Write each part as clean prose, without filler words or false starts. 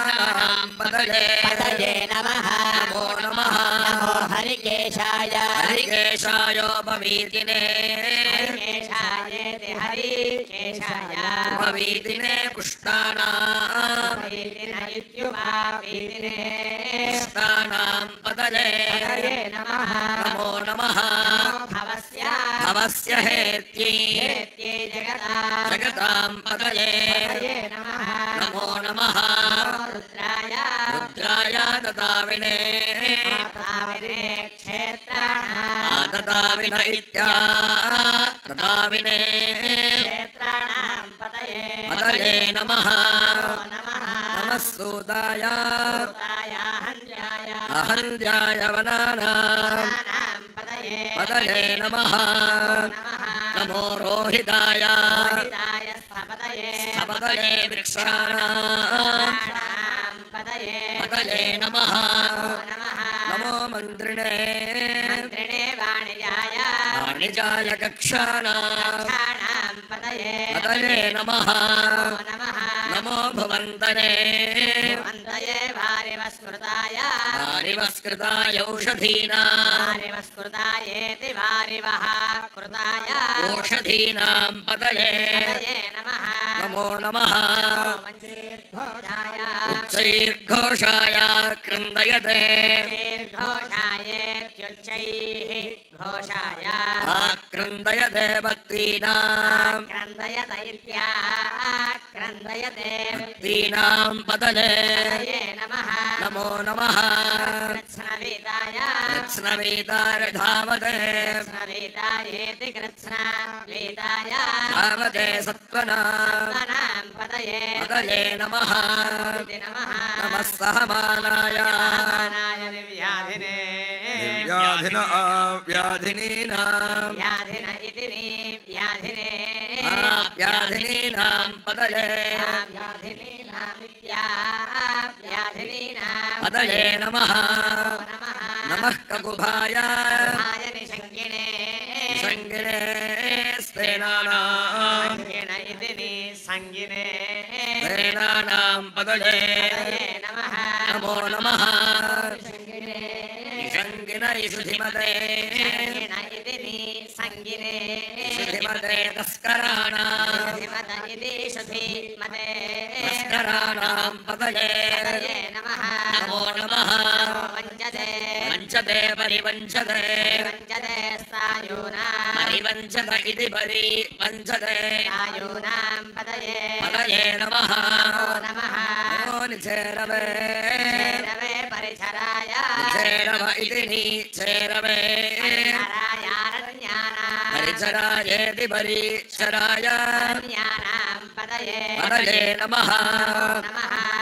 कृष्णानां पतये नमः नमो नमः नमो हरिकेशाय हरिकेशायोपवीतिने हरिकेशायेति हरिकेशाय उपवीतिने कृष्णानां इत्युपवीतिने कृष्णानां पतये नमः नमो नमः भवस्य हेत्यै जगतां पतये नमो नमः रुद्राय ददाविने ददाविन ददाविने पतये नमः नमः सूताय अहन्याय वनानां पतये नमः नमो रोहिताय पतये वृक्षाणां पतये नमः नमो मन्त्रिणे वाणिजाय कक्षाणां पतये नमः नमो भुवन्तने वारिवस्कृताय औषधीनां पतये नमो नमः उच्चैर्घोषाय क्रन्दयते आक्रन्दयते भक्तीनां भक्तीनां पतये नमो नमः कृत्स्नवेदाय धावते धावते सत्त्वनां पतये नमः नमः सहमानाय दिव्याधिन व्याधिनीनां व्याधिनीनां पतये पतये नमः नमः ककुभाय संगिने सेनानां पतये नमो नमः निषङ्गिनैषुधिमते सुधिमते तस्कराणां पतये नमो नमः वञ्चते परिवञ्चते परिवञ्चत इति परिवञ्चते पतये नमः नमो निचेरवे निचेरव इति निचेरवे परिचरायेति परिचराय पतये नमः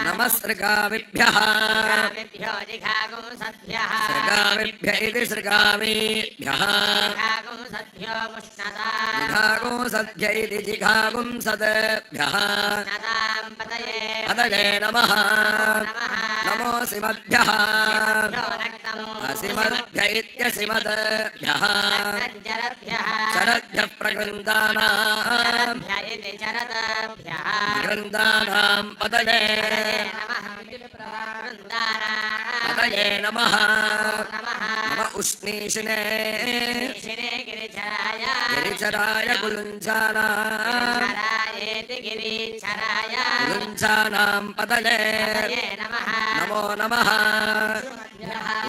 नमः सृगाविभ्यः सृगाविभ्य इति सृगाविभ्यः जिघागुंसद्भ्य इति जिघागुंसद्भ्यः पतये नमः नमो सिमद्भ्यः असिमद्भ्य इत्यसिमद्भ्यः चरद्भ्यः प्रकृन्दानां कृन्दानां पतये पतये नमः नम उष्णीषिणे गिरिचराय गुलुञ्चानां पतये नमो नमः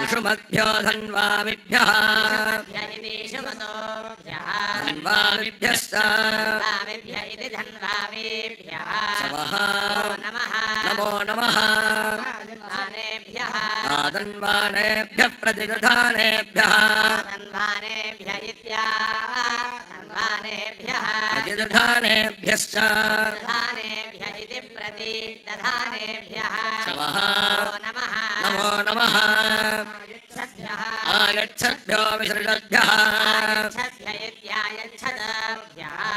विषुमद्भ्यो धन्वामिभ्यः धन्वामिभ्यश्च नमो नमः आधन्वानेभ्यः प्रतिदधानेभ्यः प्रतिदधानेभ्यश्च नमो नमः आयच्छद्भ्यो विसृजद्भ्यः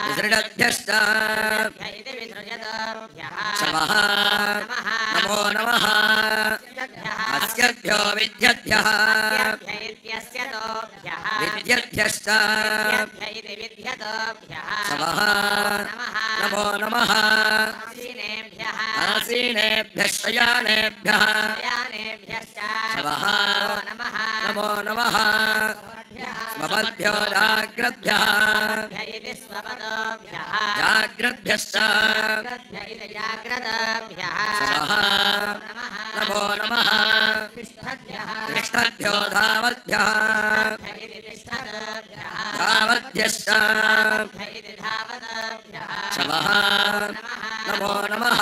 विसृजद्भ्यश्च नमो नमः अस्यभ्यो विद्यद्भ्यः विद्यद्भ्यश्च नमो नमः आसीनेभ्यः शयानेभ्यः नमो नमः स्वपद्भ्यो जाग्रद्भ्यः जाग्रद्भ्यश्च नमो नमः तिष्ठद्भ्यो धावद्भ्यः धावद्भ्यश्च नमो नमः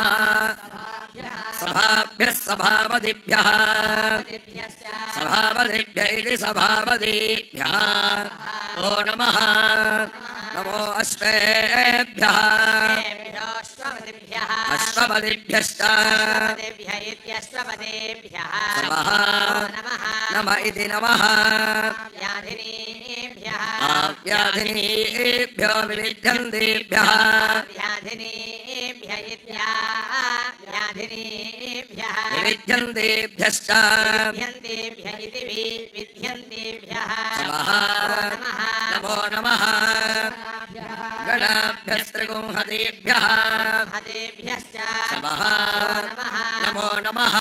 सभाभ्यः सभापतिभ्यः सभापतिभ्य इति सभापतिभ्यः ओ नमः नमो अश्वेभ्यः अश्वपतिभ्यश्च नम इति नमः व्याधिनीभ्यो विविध्यन्तेभ्यः विविध्यन्तेभ्यश्च नमो नमः गणाभ्यस्त्रिगुंहतेभ्यः नमो नमः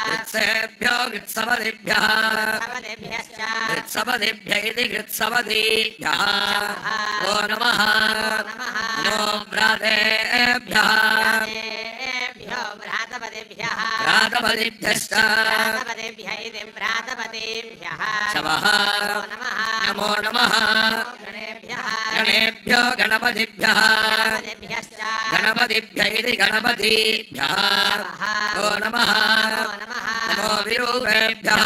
गृत्सेभ्यो गृत्सपतिभ्यः गृत्सपतिभ्य इति गृत्सपतिभ्यः ओ नमः नमो भ्रातेभ्यः भ्रातपतिभ्यश्च नमो नमः गणेभ्यो गणपतिभ्यः गणपतिभ्य इति गणपतिभ्यः ओ नमः नमो विरूपेभ्यः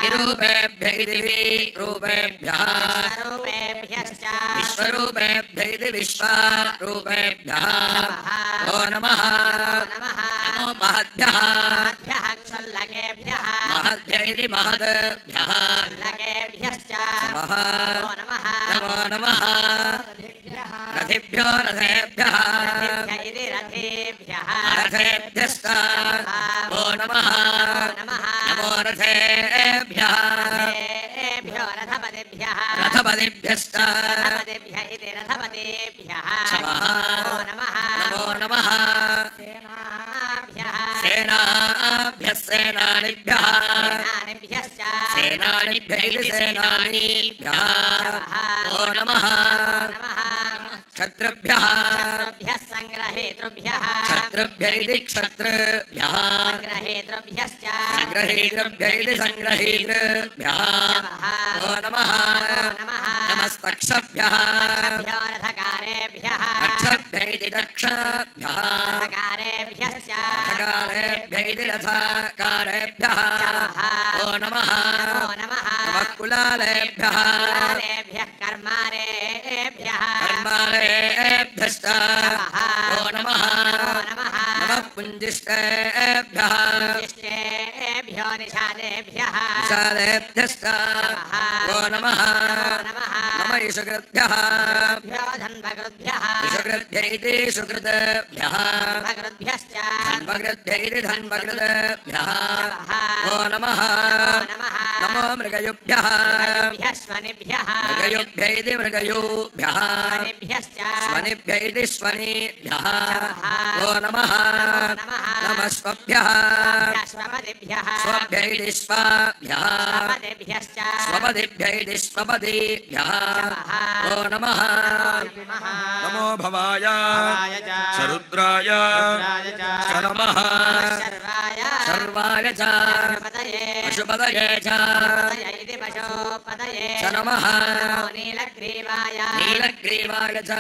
विरूपेभ्य इति विरूपेभ्यः विश्वरूपेभ्य इति विश्वरूपेभ्यः ओ नमः नमो महद्भ्यः महद्भ्य इति महद्भ्यः नमो नमः रथेभ्यो रथेभ्यः रथेभ्यश्च ओ नमः नमो रथेभ्यः रथपतिभ्यश्च नमो नमः सेनाभ्यः सेनानिभ्यः सेनानिभ्य इति सेनानिभ्यः ओ नमः क्षत्रुभ्यः क्षत्रुभ्य इति क्षत्रुभ्यः सङ्ग्रहेतृभ्य इति सङ्ग्रहेतृभ्यः ओ नमः नमस्तक्षभ्यः दक्षभ्य इति दक्षभ्यः रथकारेभ्य इति रथकारेभ्यः ओ नमः नमः कुलालेभ्यः कर्मारेभ्यश्च ओ नमः नमः पुञ्जिष्टेभ्यः निषादेभ्यश्च ओ नमः नम ईशकृभ्यः ईशकृभ्य इति सुकृतभ्यः धन्वकृभ्य इति धन्वकृतभ्यः ओ नमः नमो मृगयुभ्यः मृगयुभ्य इति मृगयुभ्यः स्वनिभ्य इति स्वनिभ्यः ओ नमः नमः स्वभ्यः स्वभ्य इति स्वभ्यः स्वपतिभ्य इति स्वपतिभ्यः ओ नमः नमो भवाय सरुद्राय नमः सर्वाय च पशुपतये च नमः नीलग्रीवाय च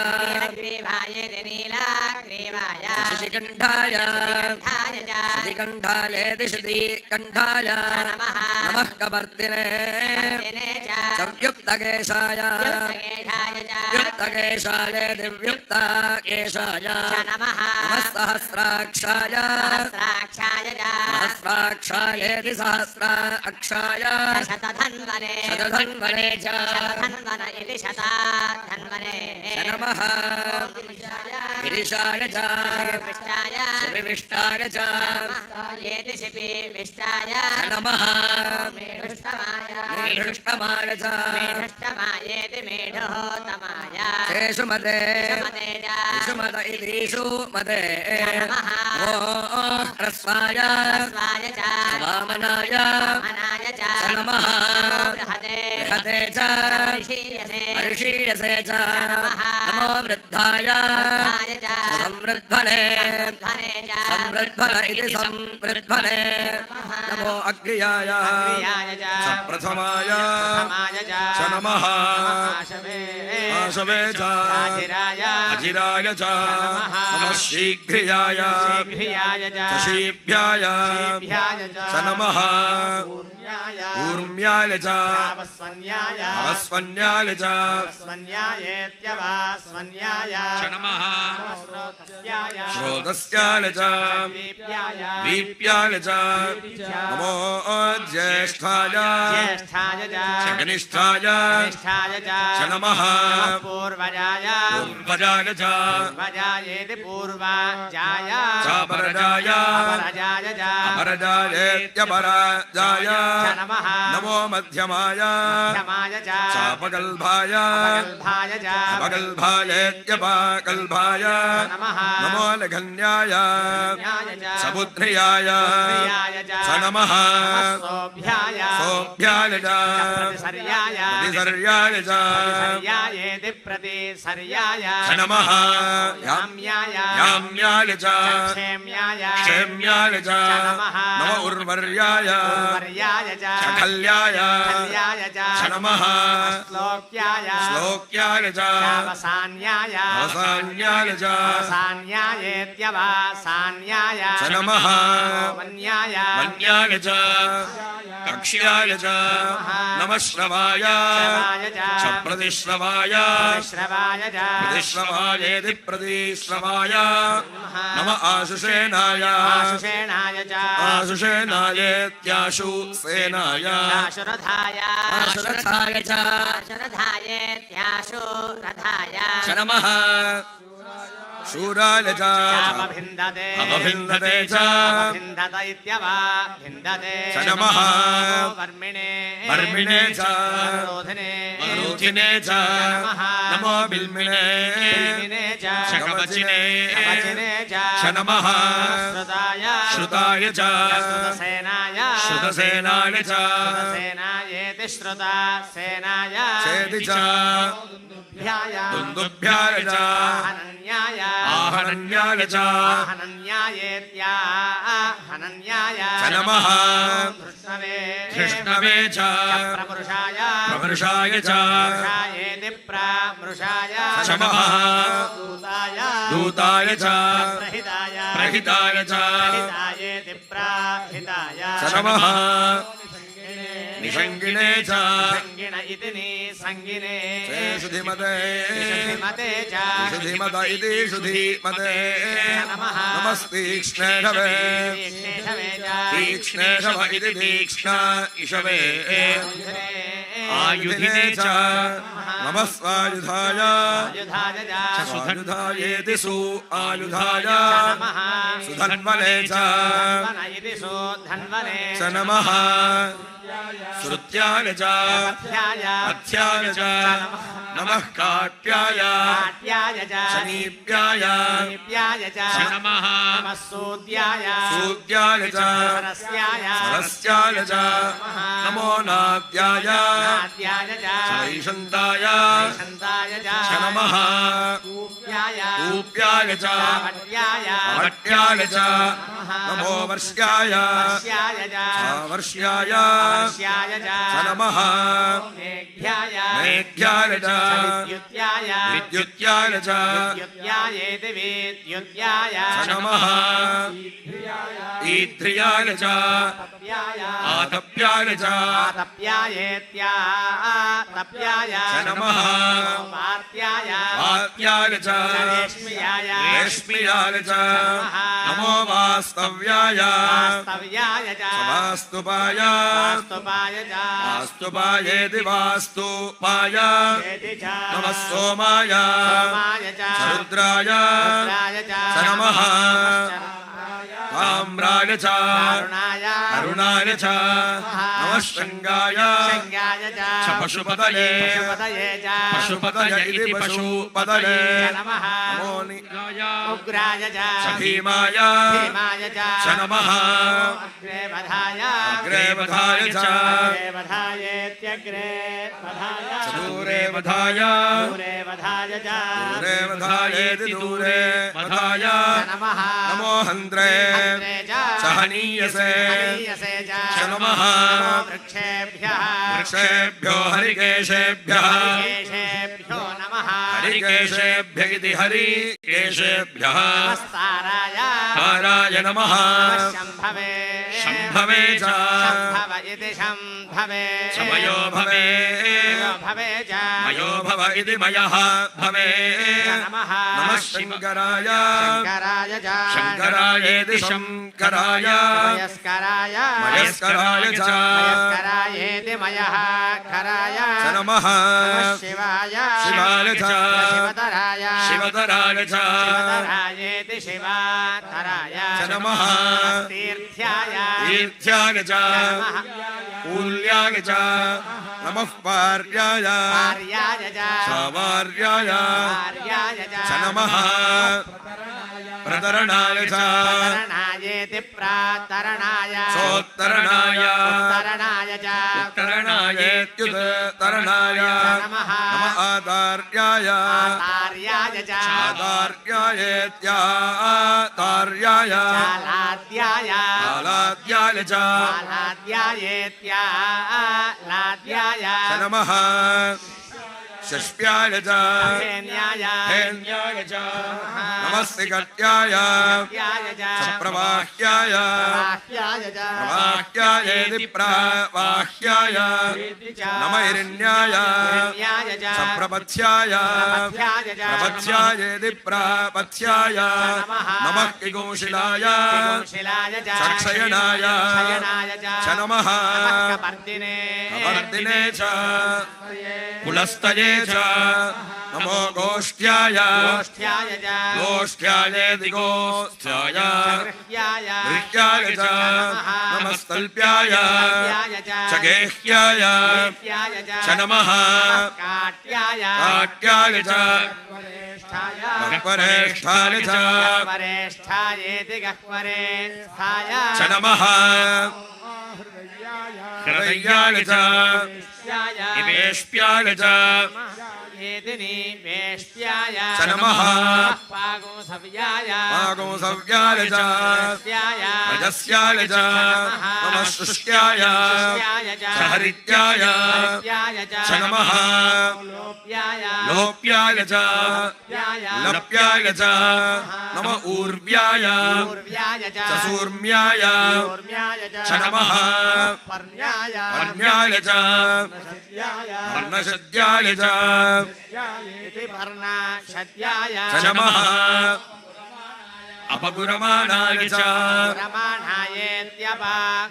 शशिकण्ठाय शशिकण्ठाय शशिकण्ठाय नमः कपर्दिने संयुक्तकेशाय युक्तकेशाय दिव्युक्तकेशाय नमः सहस्राक्षाय सहस्राक्षायेति सहस्रा अक्षाय शतधन्वने शतधन्वने च शतधन्वन इति शताधन्वने नमः गिरिशाय च विष्टाय शिविविष्टाय च येति शिपिविष्टाय नमः मेढुष्टमाय मेढुष्टमाय च मेढुष्टमायेति मेढोतमाय शेषुमते सुमते च सुमत इतिषु मते नमः ह्रस्वाय स्वाय च वामनाय वामनाय च नमः बृहते बृहते च ऋषीयसे ऋषीयसे च नमः नमो वृद्धाय वृद्धाय च संवृद्धने धने च संवृद्धन इति संवृद्धने नमो अग्र्याय क्रियाय च प्रथमाय समाय च नमः आशवे आशवे च आधिराय अजिराय च नमः शीघ्रियाय क्रियाय च शीभ्याय शीभ्याय च नमः ऊर्म्याय ऊर्म्याय च आवस्वन्याय अवस्वन्याय च आवस्वन्यायेत्यवास्वन्याय नमः श्रोतस्याय श्रोतस्याय च वीप्याय वीप्याय च नमो ज्येष्ठाय ज्येष्ठाय च कनिष्ठाय कनिष्ठाय च नमः पूर्वजाय पूर्वजाय च पूर्वजायेति पूर्वाजाय चापरजाय अपरजाय च अपरजायेत्यपरजाय नमः नमो मध्यमाय क्षमाय च चापकल्भाय अपगल्भाय च अपगल्भायेत्यपकल्भाय नमः नमो लघन्याय न्याय च समुद्रियाय प्रियाय च स नमः सोऽभ्याय सोऽभ्याय च प्रतिसर्याय प्रतिसर्याय च प्रतिसर्यायेति प्रतिसर्याय स नमः याम्याय याम्याय च क्षेम्याय क्षेम्याय च नमः नम उर्वर्याय उर्वर्याय च खल्याय खल्याय च स नमः श्लोक्याय श्लोक्याय च अवसान्याय अवसान्याय च अवसान्यायेत्यवसान्याय स नमः वन्याय वन्याय च कक्ष्याय च नमः श्रवाय श्रवाय च च प्रतिश्रवाय श्रवाय च प्रतिश्रवायेति प्रतिश्रवाय नम आशुषेणाय आशुषेणाय च आशुषेणायेत्याशु सेनाय आशुरथाय आशुरथाय च आशुरथायेत्याशुरथाय च नमः शूराय च चापभिन्दते अपभिन्दते च अपभिन्दत इत्यवभिन्दते च नमः वर्मिणे वर्मिणे च रोधिने रोधिने च नमो बिल्मिणे बिल्मिने च कवचिने कवचिने च च नमः श्रुताय श्रुताय च श्रुतसेनाय श्रुतसेनाय च श्रुतसेनायेति श्रुता सेनाय चेति च दुन्दुभ्याय दुन्दुभ्याय च आहनन्याय आहनन्याय च आहनन्यायेत्याहनन्याय च नमः कृष्णवे कृष्णवे च प्रमृषाय प्रमृषाय च प्रमृषायेति प्रमृषाय च नमः दूताय दूताय च प्रहिताय प्रहिताय च प्रहितायेति प्रहिताय च नमः निषङ्गिणे च सङ्गिण इति निसङ्गिने शुधिमते निषधिमते च शुधिमत इति शुधिमते नमः नमस्तीक्ष्णेषवे तीक्ष्णेषवे च तीक्ष्णेषव इति तीक्ष्ण इषवे आयुधिने च नमः स्वायुधाय आयुधाय च स्वायुधायेति सु आयुधाय नमः सुधन्वने च धन्वन इति सुधन्वने च नमः श्रुत्याय च अध्याय अध्याय च नमः काट्याय काट्याय च शनीप्याय नीप्याय च नमः नमः सूद्याय सूद्याय च सरस्याय सरस्याय च नमो नाद्याय नाद्याय च वैशन्ताय शन्ताय च नमः कूप्याय ऊप्याय च भट्याय भट्याय च नमो वर्ष्याय वर्ष्याय च वर्ष्याय वर्ष्याय च नमः मेघ्याय मेघ्याय च विद्युत्याय विद्युत्याय च विद्युत्यायेति विद्युत्याय नमः ईध्रियाय च तप्याय आतप्याय च आतप्यायेत्यातप्याय नमः वात्याय वात्याय च रेश्म्याय रेश्म्याय च नमो वास्तव्याय वास्तव्याय च वास्तुपाय वास्तुपाय च वास्तुपायेति वास्तुपाय एति च नमः सोमाय सोमाय च रुद्राय रुद्राय च नमः ताम्राय च अरुणाय अरुणाय च नमः शृङ्गाय शृङ्गाय च पशुपतये पशुपतये च पशुपतय इति पशुपतये नमः नमो निग्राय उग्राय च भीमाय भीमाय च नमः अग्रे वधाय अग्रे वधाय च अग्रे वधायेत्यग्रे वधाय दूरे वधाय दूरे वधाय च दूरे वधायेति दूरे वधाय नमः नमो हन्त्रे हन्त्रे च सहनीयसे हनीयसे च नमः नमो वृक्षेभ्यः वृक्षेभ्यो हरिकेशेभ्यः केशेभ्यो नमः हरिकेशेभ्य इति हरिकेशेभ्यः नमस्ताराय ताराय नमः शम्भवे शम्भवे च शम्भव इति शम्भवे समयो भवे भवे च मयो भव इति मयः भवे नमः नमः शङ्कराय शङ्कराय च शङ्करायेति शङ्कराय मयस्कराय मयस्कराय च मयस्करायेति मयः कराय नमः नमः शिवाय शिवाय च शिवतराय शिवतराय च शिवतरायेति शिवातराय नमः तीर्थ्याय तीर्थ्याय च नमः कूल्याय च नमः पार्याय आर्याय च स्वार्याय आर्याय च नमः प्रतरणाय च प्रतरणायेति प्रातरणाय सोत्तरणाय उत्तरणाय च उत्तरणायेत्युत्तरणाय नमः नम आतार्याय आतार्याय च आतार्यायेत्यातार्याय लाद्याय आलाद्याय च लाद्यायेत्यालाद्याय नमः षष्प्याय च हेन्याय हेन्याय च नमस्तिकट्याय याय च प्रवाह्याय प्रवाह्याय च प्रवाह्यायेति प्रवाह्याय नम हिरण्याय हिरण्याय च प्रपथ्याय प्रपथ्याय च प्रपथ्यायेति प्रपथ्याय नमः किगोशिलाय शिलाय च क्षयनाय क्षयनाय च नमः कपर्दिने कवर्दिने च कुलस्तये च नमो गोष्ठ्याय गोष्ठ्याय च गोष्ठ्यायेति गोष्ठ्याय गृह्याय गृह्याय च नमस्तल्प्याय गृह्याय च च गेह्याय गृह्याय च नमः काट्याय काट्याय च वरेष्ठाय गह्वरेष्ठाय च वरेष्ठायेति गह्वरेष्ठाय च नमः हृदयाय च निवेश्याय च येति निवेष्ट्याय च नमः पागोसव्याय पागोसव्याय च रस्याय रजस्याय च नमः शुष्क्याय च हरित्याय च नमः लोप्याय लोप्याय च लप्याय च नम ऊर्व्याय पूर्व्याय च सूर्म्याय ऊर्म्याय च नमः पर्ण्याय वर्ण्याय च वर्णशद्याय च इति पर्णाशद्याय च नमः अपगुरमाणाय च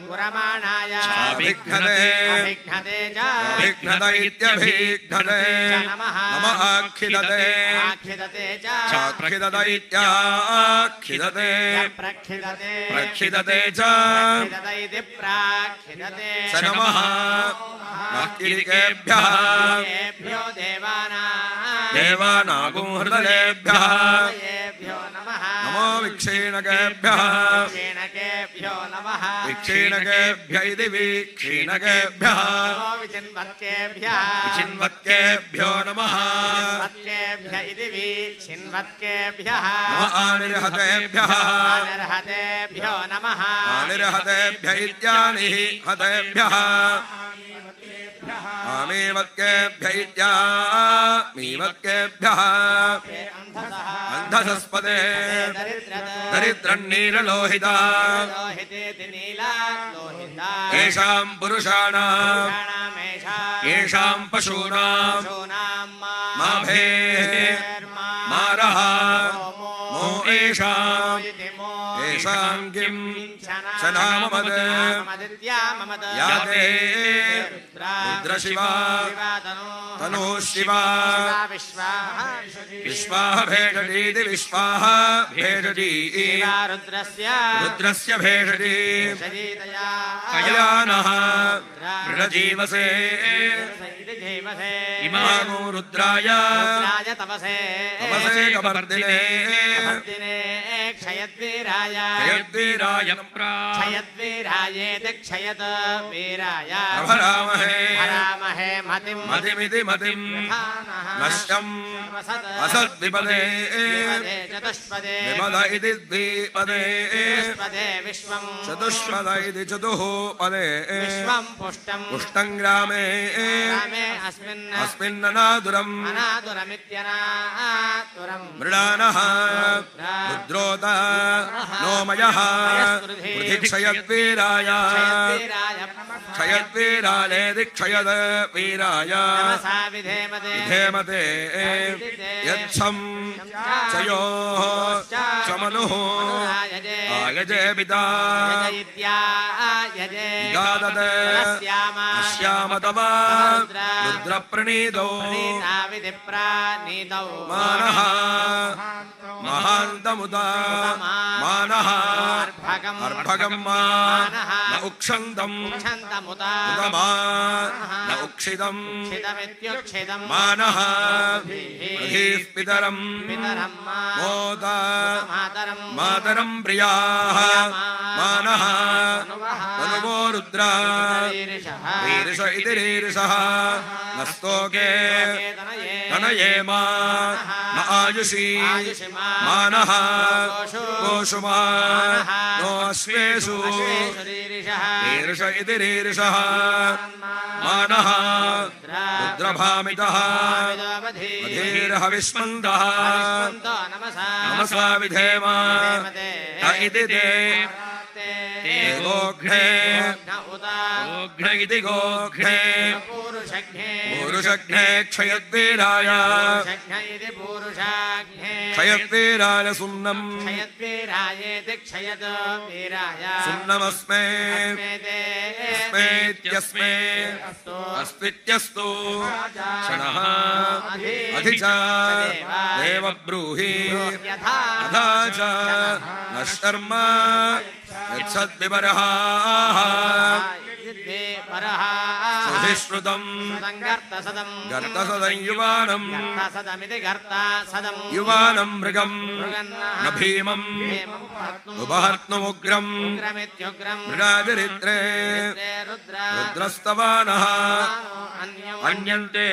गुरमाणाय अभिघ्नते अभिघ्नते च अभिघ्नत इत्यभिघ्नते नम आखिदते आखिदते च प्रखिदत इत्याखिदते प्रक्षिदते प्रक्षिदते च प्रक्षिदत इति प्राक्षिदते च नमः नक्किरिकेभ्यः येभ्यो देवानागो हृदयेभ्यः येभ्यो नमः नमो विक्षीणकेभ्यः क्षीणकेभ्यो नमः विक्षीणकेभ्य इति विक्षीणकेभ्यः नमो विचिन्वत्केभ्यः विचिन्वत्केभ्यो नमः वत्केभ्य इति विचिन्वत्केभ्यः नम आनिर्हतेभ्यः अनर्हतेभ्यो नमः आनिर्हतेभ्य इत्यानिः हतेभ्यः आमीवत्केभ्य इत्यामीवत्केभ्यः अन्धसस्पदे दरिद्रन्नीललोहिता येषां पुरुषाणां येषां पशूनां माभेः मारः येषाम् येषाम् किं च नाममद याते रुद्रशिवा तनुः शिवा विश्वाः भेषजीति विश्वाः भेषजी रुद्रस्य भेषजी कल्याणः मृडजीवसे इमानो रुद्राय तपसे कवर्दिने क्षयद्वीरायेति क्षयत वीराय प्रभरामहे मतिमिति मतिम् नश्यम् असद्विपदे चतुष्पदे विपद इति द्विपदे चतुष्पद इति चतुःपदे पुष्टम् ग्रामे अस्मिन्ननादुरम् मृडानः रुद्रोत नोमयः क्षयद्वीराय क्षयद्वीरायेति क्षयद वीराय विधेमते यच्छम् चयोः चमनुः आयजे पिता गादत् श्याम तव रुद्रप्रणीतौ मानः महान्तमुत मानः अर्भगम् न उक्षन्तम् न उक्षितम् मानः पितरम् मोद मातरम् प्रियाः मानः तनुवो रुद्रा रीरिष इति रीरिषः नस्तोके तनयेमा न आयुषी मानः गोषुमा नो अश्वेषु रीरिष इति रीरिषः मानः रुद्रभामितः अधीर्हविष्मन्तः नमसा विधेम इति ते गोघ्ने गोघ्न इति गोघ्ने पूरुषघ्ने क्षयद्वीराय क्षयद्वीराय सुम्नम् सुम्नमस्मे अस्मेत्यस्मे अस्मित्यस्तु क्षणः अधि च देवब्रूहि अधा च न शर्म यत्सद्विपरः सुधिश्रुतम् गर्तसदं युवानम् मृगम् न भीमम् उपहर्तुमुग्रम् मृडादिरित्रे रुद्रस्तवानः अन्यन्ते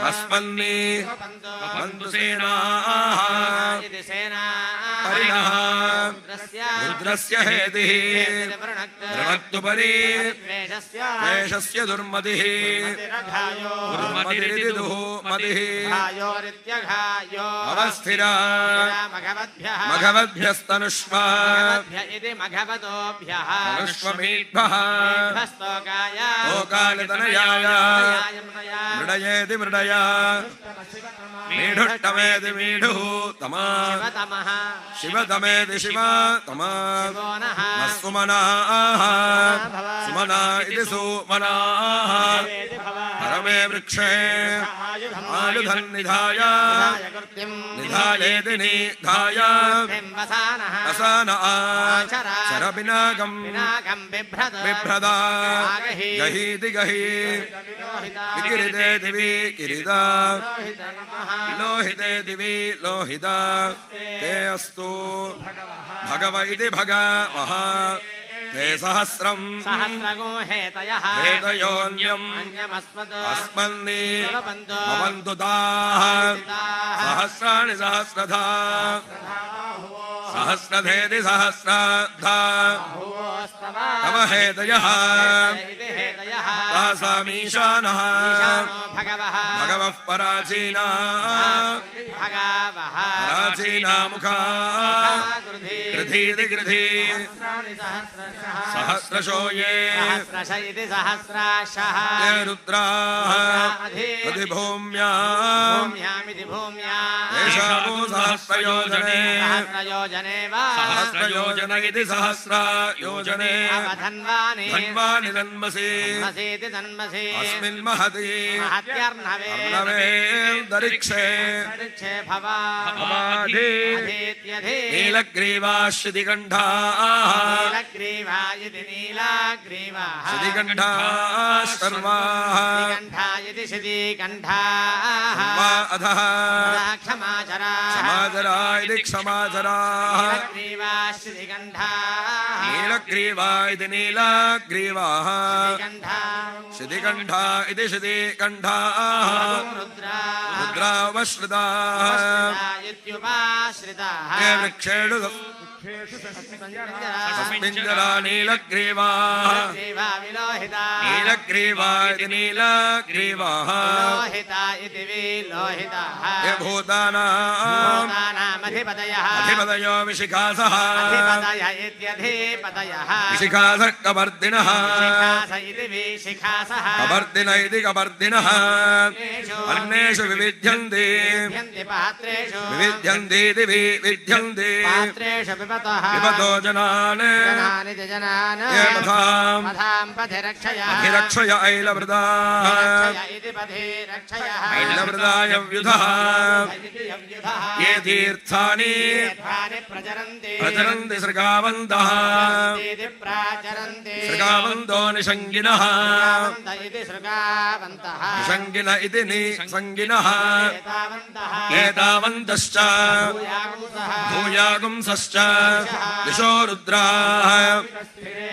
अस्मन्नि वपन्तु सेनाः परिणः रुद्रस्य हेतिः प्रणक्तु परि द्वेषस्य दुर्मतिः दुर्मतिरिति दुःमतिः अवस्थिरा मघवद्भ्यस्तनुष्वा तनुष्वमीभ्यः लोकालितनयाय मृडयेति मृडया मीढुष्टमेति मीढुः तमा शिवतमेति शिवा तमा सुमनाः सुमना इति सुमनाः परमे वृक्षे आयुधन्निधाय निधायेति निधाय वसान शरपिनाकम् बिभ्रदा गहीति गही विकिरितेति विकिरिता लोहितेति विलोहिता ते अस्तु भगव इति भगवः ते सहस्रम् हेतयोऽन्यम् अस्मन्नि भवन्तु ताः सहस्राणि सहस्रधा सहस्रधेति सहस्राधा तव हेतयः तासामीशानः भगवः पराचीना मुखा गृधीति गृधी सहस्रशो ये सहस्रश इति सहस्राशः ये रुद्राः अधिभूम्याम् भूम्यामिति भूम्या येषामो सहस्रयोजने सहस्रयोजने वा सहस्रयोजन इति सहस्रयोजने धन्वानि धन्वानि तन्मसि तन्मसीति तन्मसि अस्मिन् महति महत्यर्णवे अर्णवेन्दरिक्षे दरिक्षे भवा भवाधि अधीत्यधि नीलग्रीवाः शितिकण्ठाः नीलग्रीवा इति नीलाग्रीवाः शितिकण्ठाः सर्वाः शितिकण्ठा इति शितिकण्ठाः वा अधः क्षमाचराः क्षमाचरा इति क्षमाचराः नीलग्रीवा शितिकण्ठाः नीलग्रीवा इति नीलाग्रीवाः शितिकण्ठा शितिकण्ठा इति शितिकण्ठाः रुद्राः रुद्रावश्रिताः इत्युपाश्रिताः ये वृक्षेषु तस्मिञ्जरा नीलग्रीवाः ग्रीवा विलोहिता नीलग्रीवा इति नीलग्रीवाः लोहिता इति विलोहिताः ये भूतानाम् भूतानामधिपतयः अधिपतयो विशिखासः अधिपतय इत्यधिपतयः विशिखासः कवर्दिनः शिखास इति विशिखासः कवर्दिन इति कवर्दिनः अन्येषु विविध्यन्ति विद्यन्ति पात्रेषु विविध्यन्ति इति विविध्यन्ति पात्रेषु पिबतः पिबतो जनान् जनानि च जनान् ये पथाम् पथां पथि रक्षय अधिरक्षय ऐलवृताः रक्षय इति पथि रक्षयः ऐलवृताय व्युधः इति यव्युधः ये तीर्थानि तीर्थानि प्रचरन्ति प्रचरन्ति सृगावन्तः इति प्राचरन्ति सृगावन्तो निषङ्गिनः सृगावन्त इति सृगावन्तः निषङ्गिन इति निसङ्गिनः एतावन्तः एतावन्तश्च भूयागुंसः भूयागुंसश्च दिशो रुद्राः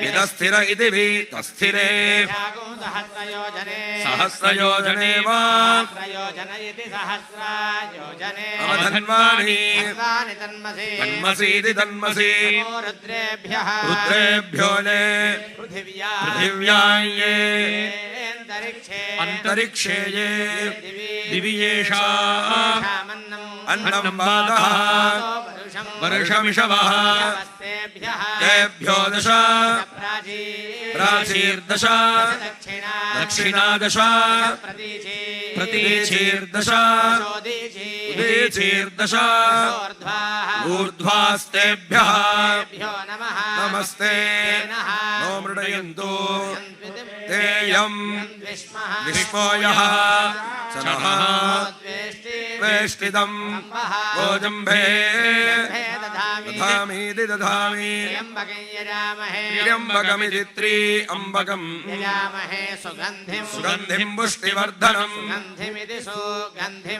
इतस्थिर इति भीतस्थिरे सहस्रयोजने सहस्रयोजने वा सहस्रयोजन इति सहस्रयोजने अवधन्वानि धन्वानि तन्मसि तन्मसीति तन्मसि नमो रुद्रेभ्यः रुद्रेभ्यो ने पृथिव्या पृथिव्याये अन्तरिक्षे अन्तरिक्षे ये दिवि येषा येषामन्नम् अन्नं वादः वर्षमिषवः तेभ्यो दश प्राचीर्दश दक्षिणादश प्रतीचीर्दश उदीचीर्दश ऊर्ध्वास्तेभ्यः नमस्ते नो मृडयन्तु तेयम् विश्वो यः च नः वेष्टितम् गोजम्भे दधामीति दधामि त्र्यम्बकमिति त्र्यम्बकम् सुगन्धिम् पुष्टिवर्धनम्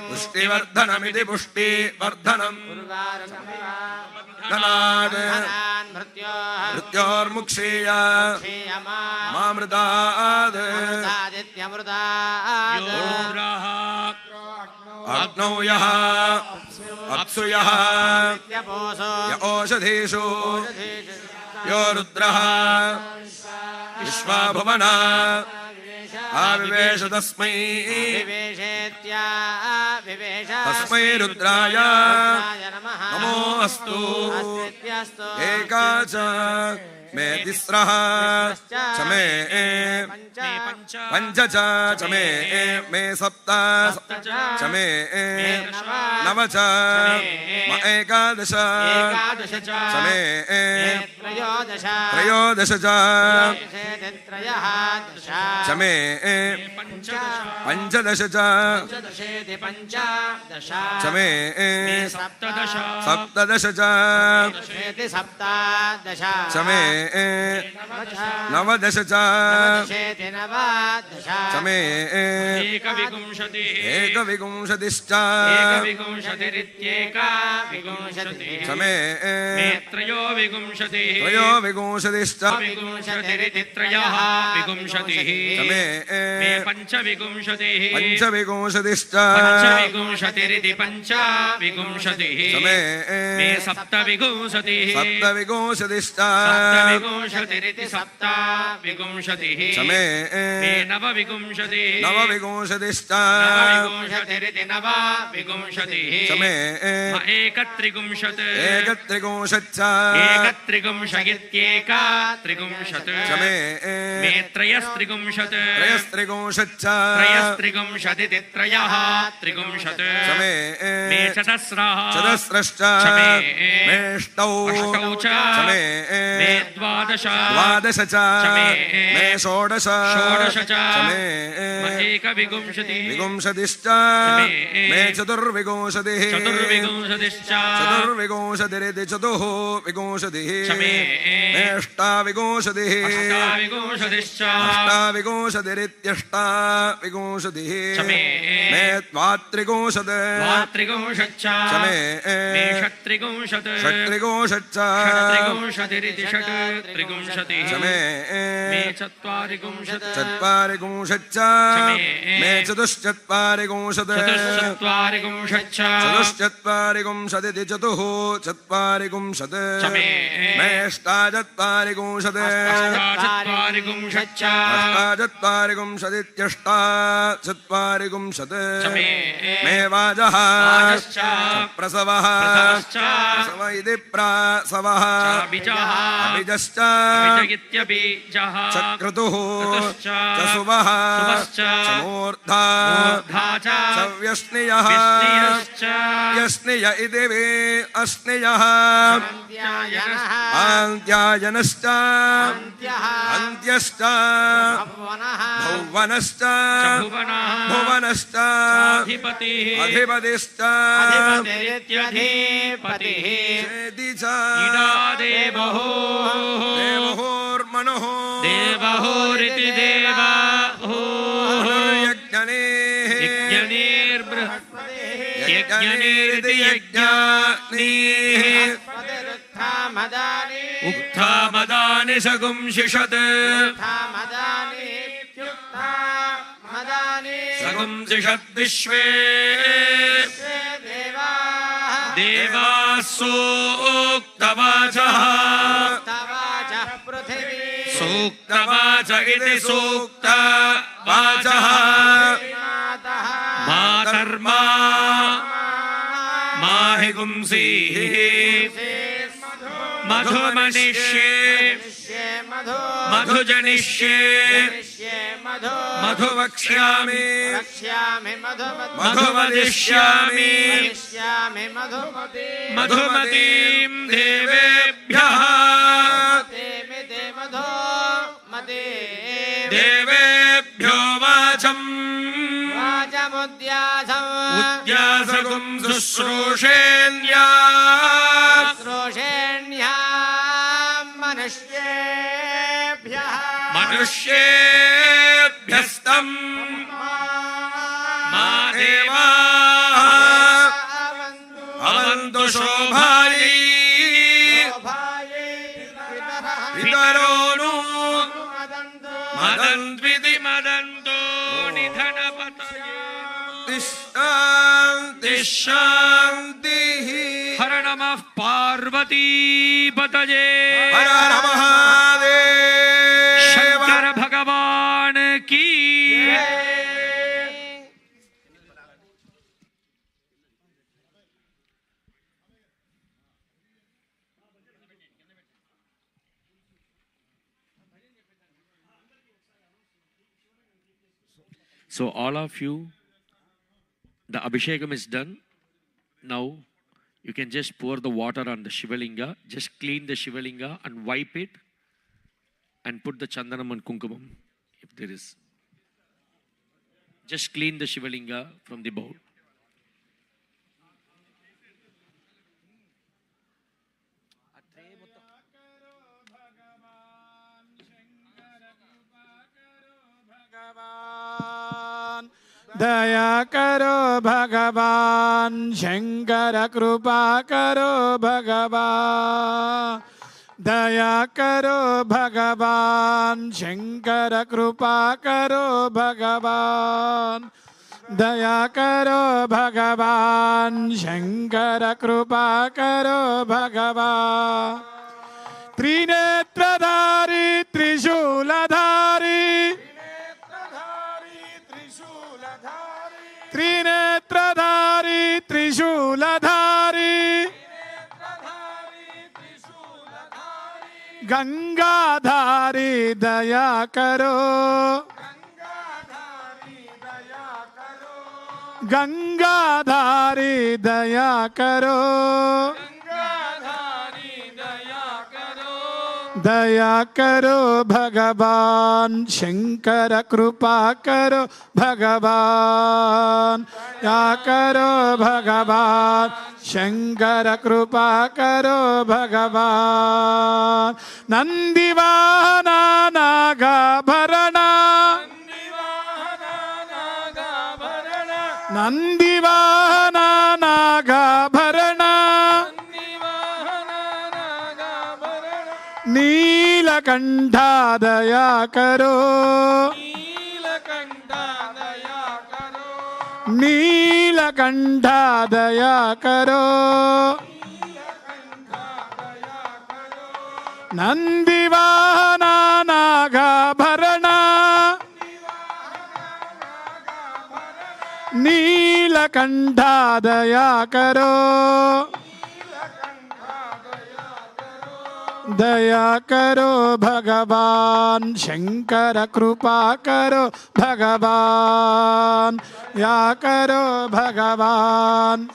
पुष्टिवर्धनमिति पुष्टिवर्धनम् धनात् मृत्योर्मुक्षीय मामृतात् अग्नौ यः अप्सु यः य ओषधीषु यो रुद्रः विश्वाभुवना आविवेश तस्मै तस्मै रुद्राय नमो अस्तु एका च मे तिस्रः च मे पञ्च च मे सप्त च मे नव च म एकादश च मे त्रयोदश च मे पञ्चदश च मे सप्तदश च मे नवदश च मे एकविंशतिश्च च मे त्रयोविंशतिश्च च मे पञ्चविंशतिश्च च मे सप्तविंशतिश्च च मे नवविंशतिश्च च मे एकत्रिंशच्च त्रिगुंशयित्येक त्रिगुंशत् समे मे त्रयस्त्रिगुंशत् त्रयस्त्रिगुंशच्च त्रयस्त्रिगुंशदिति त्रयः त्रिगुंशत् समे मे चतस्रः चतस्रश्च समे मेष्टौ अष्टौ च समे मे द्वादश द्वादश च समे मे षोडश षोडश च समे एकविंशतिः विंशतिश्च समे मे चतुर्विंशतिः चतुर्विंशतिश्च चतुर्विंशतिरिति चतुः विंशतिः समे मेष्टाविंशतिः अष्टाविंशतिश्च अष्टाविंशतिरित्यष्टाविंशतिः समे मे द्वात्रिंशत् द्वात्रिंशच्च समे मे षट्त्रिंशत् षट्त्रिंशच्च षट्त्रिंशतिरिति षट्त्रिंशतिः समे मे चत्वारिंशत् चत्वारिंशच्च मे चतुश्चत्वारिंशत् चतुश्चत्वारिंशच्च चतुश्चत्वारिंशदिति चतुः चत्वारिंशत् समे मेष्टाचत्वारिंशत् अष्टाचत्वारिंशच्च अष्टाचत्वारिंशदित्यष्टाचत्वारिंशत् समे मे वाजः वाजश्च प्रसवः प्रसवश्च प्रसव इति प्रासवः अभिजः अभिजश्च इत्यभिजः चक्रतुः क्रतुश्च सुवः सुवश्च मूर्धा मूर्धा च व्यस्नियः विष्णियश्च यस्निय इति वे अस्नियः अन्त्यायनः आन्त्यायनश्च अन्त्यः अन्त्यश्च भुवनः भुवनश्च भुवनः भुवनश्च अधिपतिः अधिपतिश्च अधिपतिरित्यधिपतिः चेति च इडा देवः देवहोर्मनुः देवहोरिति देवः यज्ञनेः यज्ञनिर्ति यज्ञानीः मदानि उक्थामदानि सगुंशिषत् मदानीत्युक्ता मदानि सगुंशिषद्विश्वे देवाः देवाः सूक्तवाचः तवाचः पृथिवी सूक्तवाच इति सूक्तवाचः मातः मातर्मा माहिगुंसीः मधुमनिष्ये मधु मधुजनिष्ये मधु मधु वक्ष्यामि वक्ष्यामि मधु वदिष्यामि वदिष्यामि मधुमती मधुमतीं देवेभ्यः देमिते मधो मते देवेभ्यो वाचम् वाचमुद्यासम् उद्यासगुं शुश्रूषेण्या श्रोषेण्याम् मनुष्येभ्यः मनुष्येभ्यस्तम् मा देवाः अवन्तु शोभायै पितरो नु मदन्त्विति मदन्तो निधनपतये शान्तिः हर नमः पार्वतीपतये हर हर महादेव शंकर भगवान की So all of you, the Abhishekam is done. Now you can just pour the water on the Shivalinga, just clean the Shivalinga and wipe it and put the Chandanam and Kunkumam if there is. Just clean the Shivalinga from the bowl. दया करो भगवान शंकर कृपा करो भगवान दया करो भगवान शंकर कृपा करो भगवान दया करो भगवान शंकर कृपा करो भगवान त्रिनेत्रधारी त्रिशूलधारी त्रिनेत्रधारी त्रिशूलधारी गंगाधारी दया करो, गंगाधारी दया करो, दया करो भगवान शंकर कृपा करो भगवान, या करो भगवान शंकर कृपा करो भगवान। नंदीवाहना नागाभरणा, नंदीवाहना नागाभरणा, नीलकंठा दया करो, नीलकंठा दया करो, नंदीवाहना नागाभरणा, नीलकंठा दया करो, दया करो भगवान शंकर कृपा करो भगवान, या करो भगवान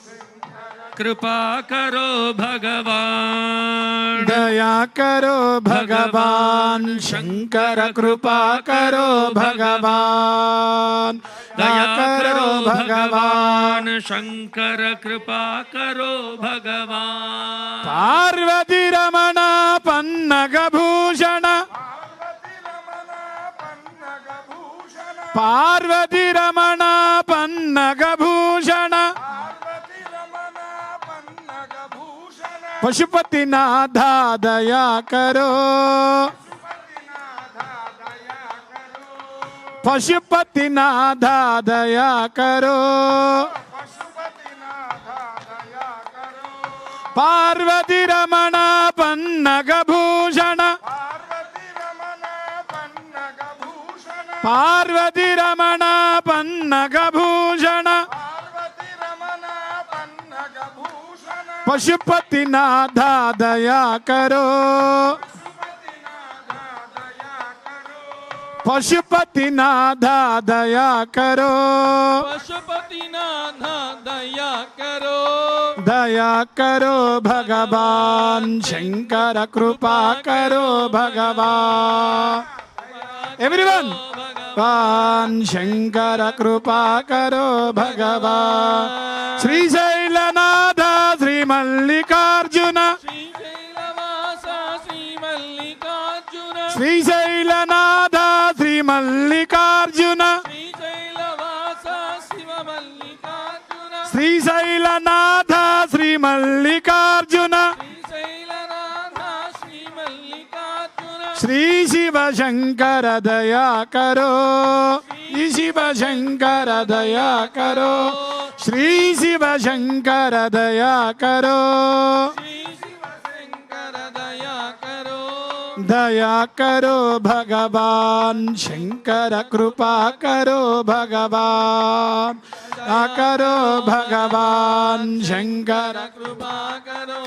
कृपा करो भगवान, दया करो भगवान शंकर कृपा करो भगवान, दया करो भगवान शंकर कृपा करो भगवान। पार्वती रमण पन्नग भूषण, पार्वती रमण पन्नग भूषण, पशुपतिनाथ दया करो, पशुपतिनाथ दया करो, पार्वती रमण पन्नग भूषण, पार्वती रमण पन्नग भूषण, पशुपतिनाथ दया करो, पशुपतिनाथ दया करो, पशुपतिनाथ दया करो, दया करो भगवान शंकर कृपा करो भगवान। एवरीवन भगवान शंकर कृपा करो भगवान। श्रीशैलनाथ श्री मल्लिकार्जुन, श्रीशैलनाथ श्री मल्लिकार्जुन, श्रीशैलनाथ श्री मल्लिकार्जुन, श्री शिव शंकर दया करो, श्री शिव शंकर दया करो, श्री शिव शंकर दया करो, दया करो भगवान शंकर कृपा करो भगवान, दया करो भगवान शंकर कृपा करो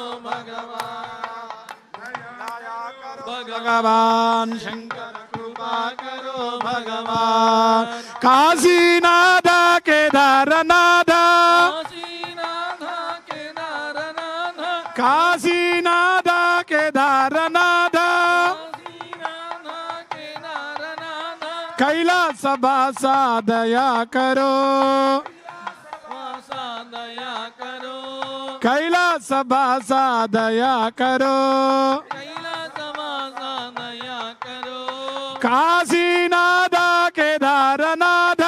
भगवान शंकर कृपा करो भगवान। काशीनाथ केदारनाथ, काशीनाथ केदारनाथ, कैलास वासा दया करो, कैलास वासा दया करो, काशीनाथ केदारनाथ,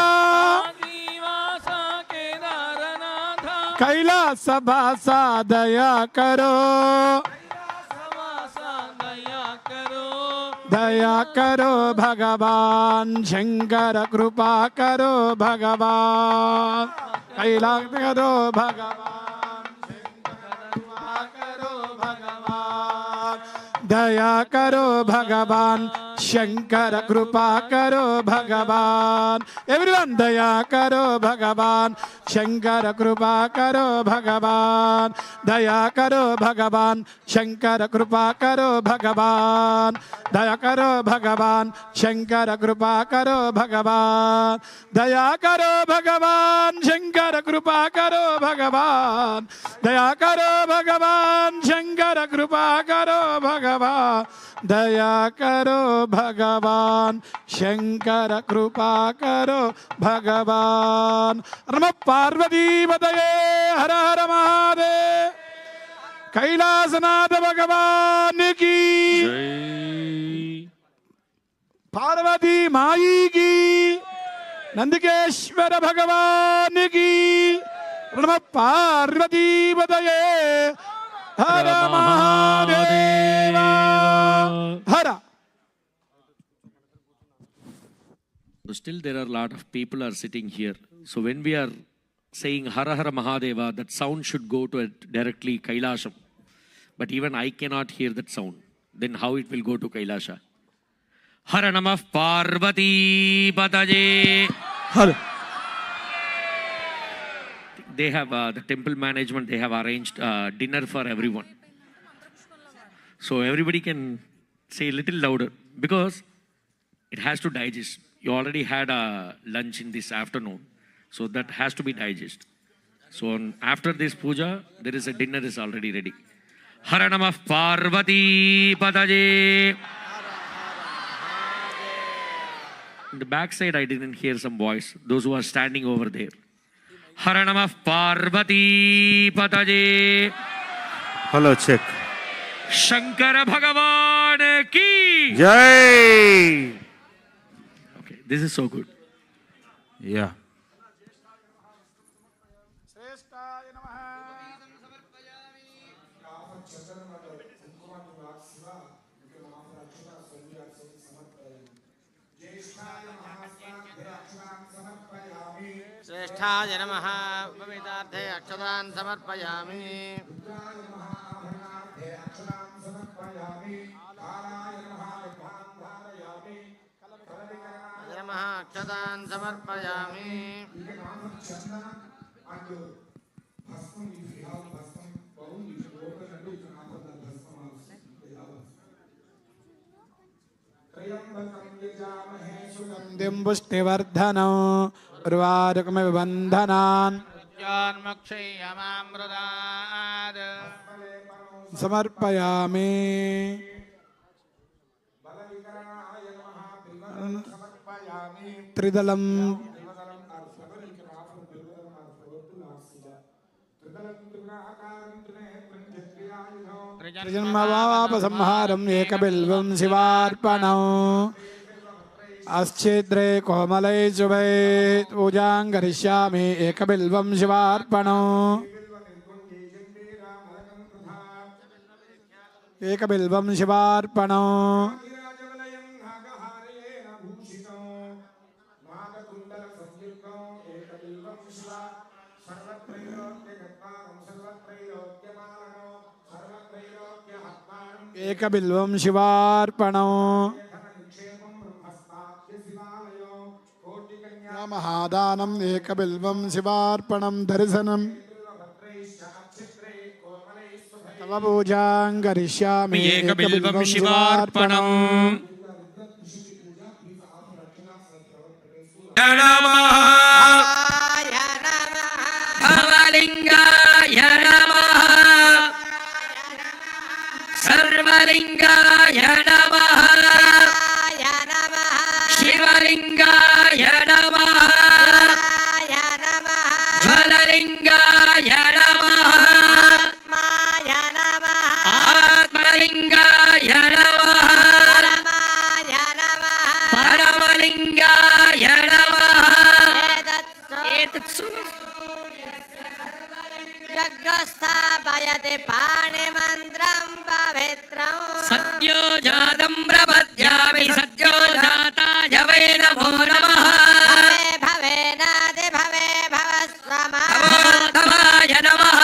कैलास वासा दया करो, दया करो भगवान शंकर कृपा करो भगवान, कैलास करो भगवान शंकर कृपा करो भगवान। दया करो भगवान शंकर कृपा करो भगवान एवरीवन दया करो भगवान शंकर कृपा करो भगवान दया करो भगवान शंकर कृपा करो भगवान दया करो भगवान शंकर कृपा करो भगवान दया करो भगवान शंकर कृपा करो भगवान दया करो भगवान शंकर कृपा करो भगवान दया करो भगवान शंकर कृपा करो भगवान नमः पार्वती पतये हर हर महादेव कैलासनाथ भगवान की पार्वती माई की नंदकेश्वर भगवान की नमः पार्वती पतये हर महादेव हर So still there are a lot of people are sitting here. So when we are saying Hara Hara Mahadeva, that sound should go to directly Kailasham. But even I cannot hear that sound. Then how it will go to Kailasha? Hara Namah Parvati Pataje. Her They have the temple management, they have arranged dinner for everyone. So everybody can say a little louder because it has to digest. You already had a lunch in this afternoon, so that has to be digested. So after this puja, there is a dinner is already ready. Hara Namah Parvati Pataje. In the backside, I didn't hear some voice. Those who are standing over there. Hara Namah Parvati Pataje. Hello, check. Shankara Bhagavan ki. Jai. Okay, this is so good. Yeah. श्रेष्ठाय नमः पवित्रार्थे अक्षतान् समर्पयामि नमः अक्षतान् समर्पयामि दिम्बुष्टिवर्धनो उर्वारुकमिव बन्धनान् ज्ञानमक्षयमामृतात् समर्पयामि त्रिदलं त्रिजन्मवापसंहारम् एकबिल्वं शिवार्पणम् अस्छिद्रे कोमलै शुभै पूजां करिष्यामि एकबिल्वं शिवार्पणम् एकबिल्वं शिवार्पणम् एकबिल्वं शिवार्पणम् महादानम् एकबिल्वं शिवार्पणं दर्शनं तव पूजां करिष्यामि एकबिल्वं शिवार्पणम् भवलिंगाय नमः सर्वलिंगाय नमः शिवलिंगाय नमः ज्वललिंगाय नमः आत्मलिंगाय नमः परमलिंगाय नमः जग्गस्थापयति पाणिमन्त्रं पवित्रं सद्यो जातं प्रपद्यामि सद्यो जाताय वै नमो नमः भवे नादि भवे भवस्वमा नमोतमाय नमः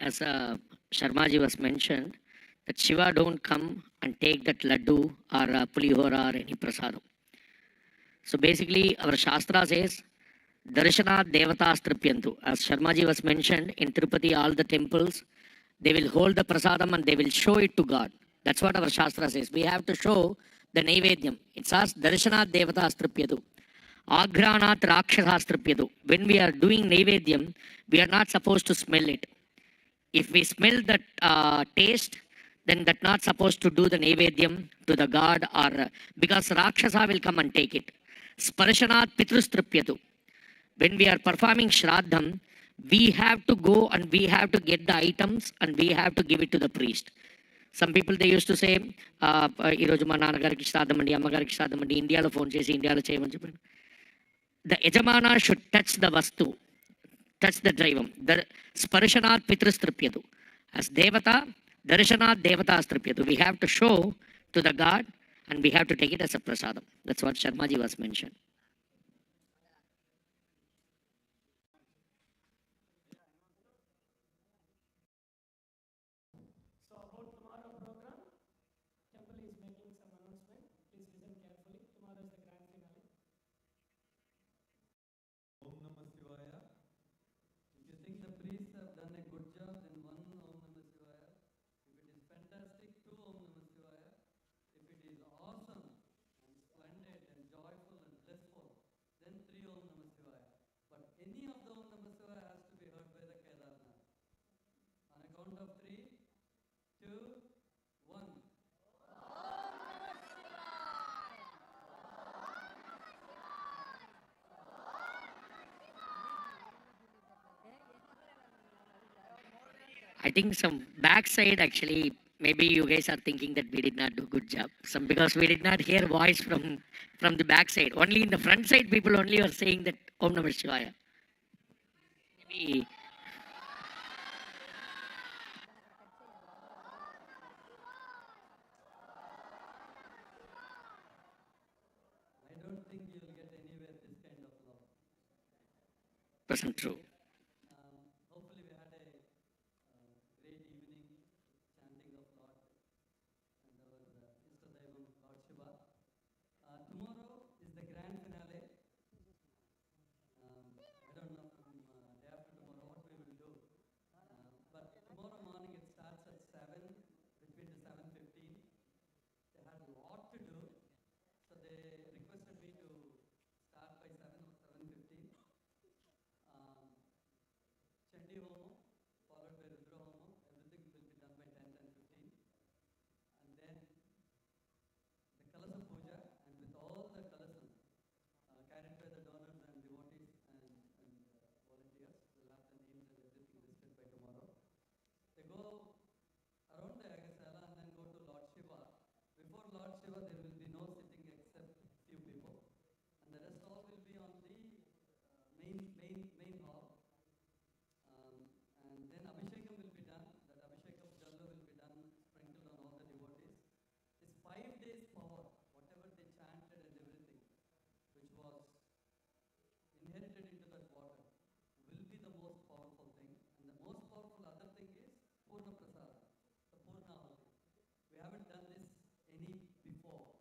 As Sharmaji was mentioned, that Shiva don't come and take that laddu or pulihora or any prasadam. So basically, our Shastra says, Darshanat Devatas Tripyantu. As Sharmaji was mentioned, in Tirupati, all the temples, they will hold the prasadam and they will show it to God. That's what our Shastra says. We have to show the Naivedyam. It says, Darshanat Devatas Tripyatu. Agranat Rakshasas Tripyatu. When we are doing Naivedyam, we are not supposed to smell it. If we smell that taste, then that's not supposed to do the Naivedyam to the God, or because Rakshasa will come and take it. Sparshanat Pitrus Tripyatu. When we are performing Shraddham, we have to go and we have to get the items and we have to give it to the priest. Some people they used to say, ఈ రోజు మా నాన్నగారికి శ్రాద్ధం అండి, అమ్మగారికి శ్రాద్ధం అండి, ఇండియాలో ఫోన్ చేసి ఇండియాలో చేయమని చెప్పాను. The యజమాన should touch the vastu, touch the daivam. The sparshanat pitristrypyatu. As devata, darshanat devata stripyatu. We have to show to the God and we have to take it as a prasadam. That's what Sharmaji was mentioned. So about tomorrow program, temple is making some announcement. Please listen carefully. Tomorrow is the grand finale. Om Namah Shivaya. If you think the priests have done a good job, then one Om Namah Shivaya. If it is fantastic, two Om Namah Shivaya. If it is awesome and splendid and joyful and blissful, then three Om Namah Shivaya. But any of the Om Namah Shivaya has to be heard by the Kedarnath. On a count of 3, 2, 1. I think some backside actually, maybe you guys are thinking that we did not do good job. Some because we did not hear voice from the backside. Only in the front side, people only are saying that Om Namah Shivaya. Maybe I don't think you will get anywhere this kind of love. percent true. Hopefully we had a great evening chanting of Lord and our Ishta Daivam Lord Shiva. Tomorrow is the grand finale. I don't know from day after tomorrow what we will do. But tomorrow morning it starts at 7, between 7:15. They had a lot to do. So they requested me to start by 7 or 7:15. Chandi Homo, followed by Rudra Homo. Everything will be done by 10, 10:15. And then the Kalasa Puja, and with all the Kalasas carried by the donors and devotees and volunteers, we'll have the names and everything listed by tomorrow. They go around the Yagasala and then go to Lord Shiva. Before Lord Shiva, there will be no sitting except few people, and the rest all will be on the main hall. And then Abhishekam will be done. That Abhishekam Jallu will be done, sprinkled on all the devotees. It's 5 days power, whatever they chanted and everything, which was inherited into that water, will be the most powerful thing. And the most powerful other thing is Purna Prasada, the Purnahuti. We haven't done this any before.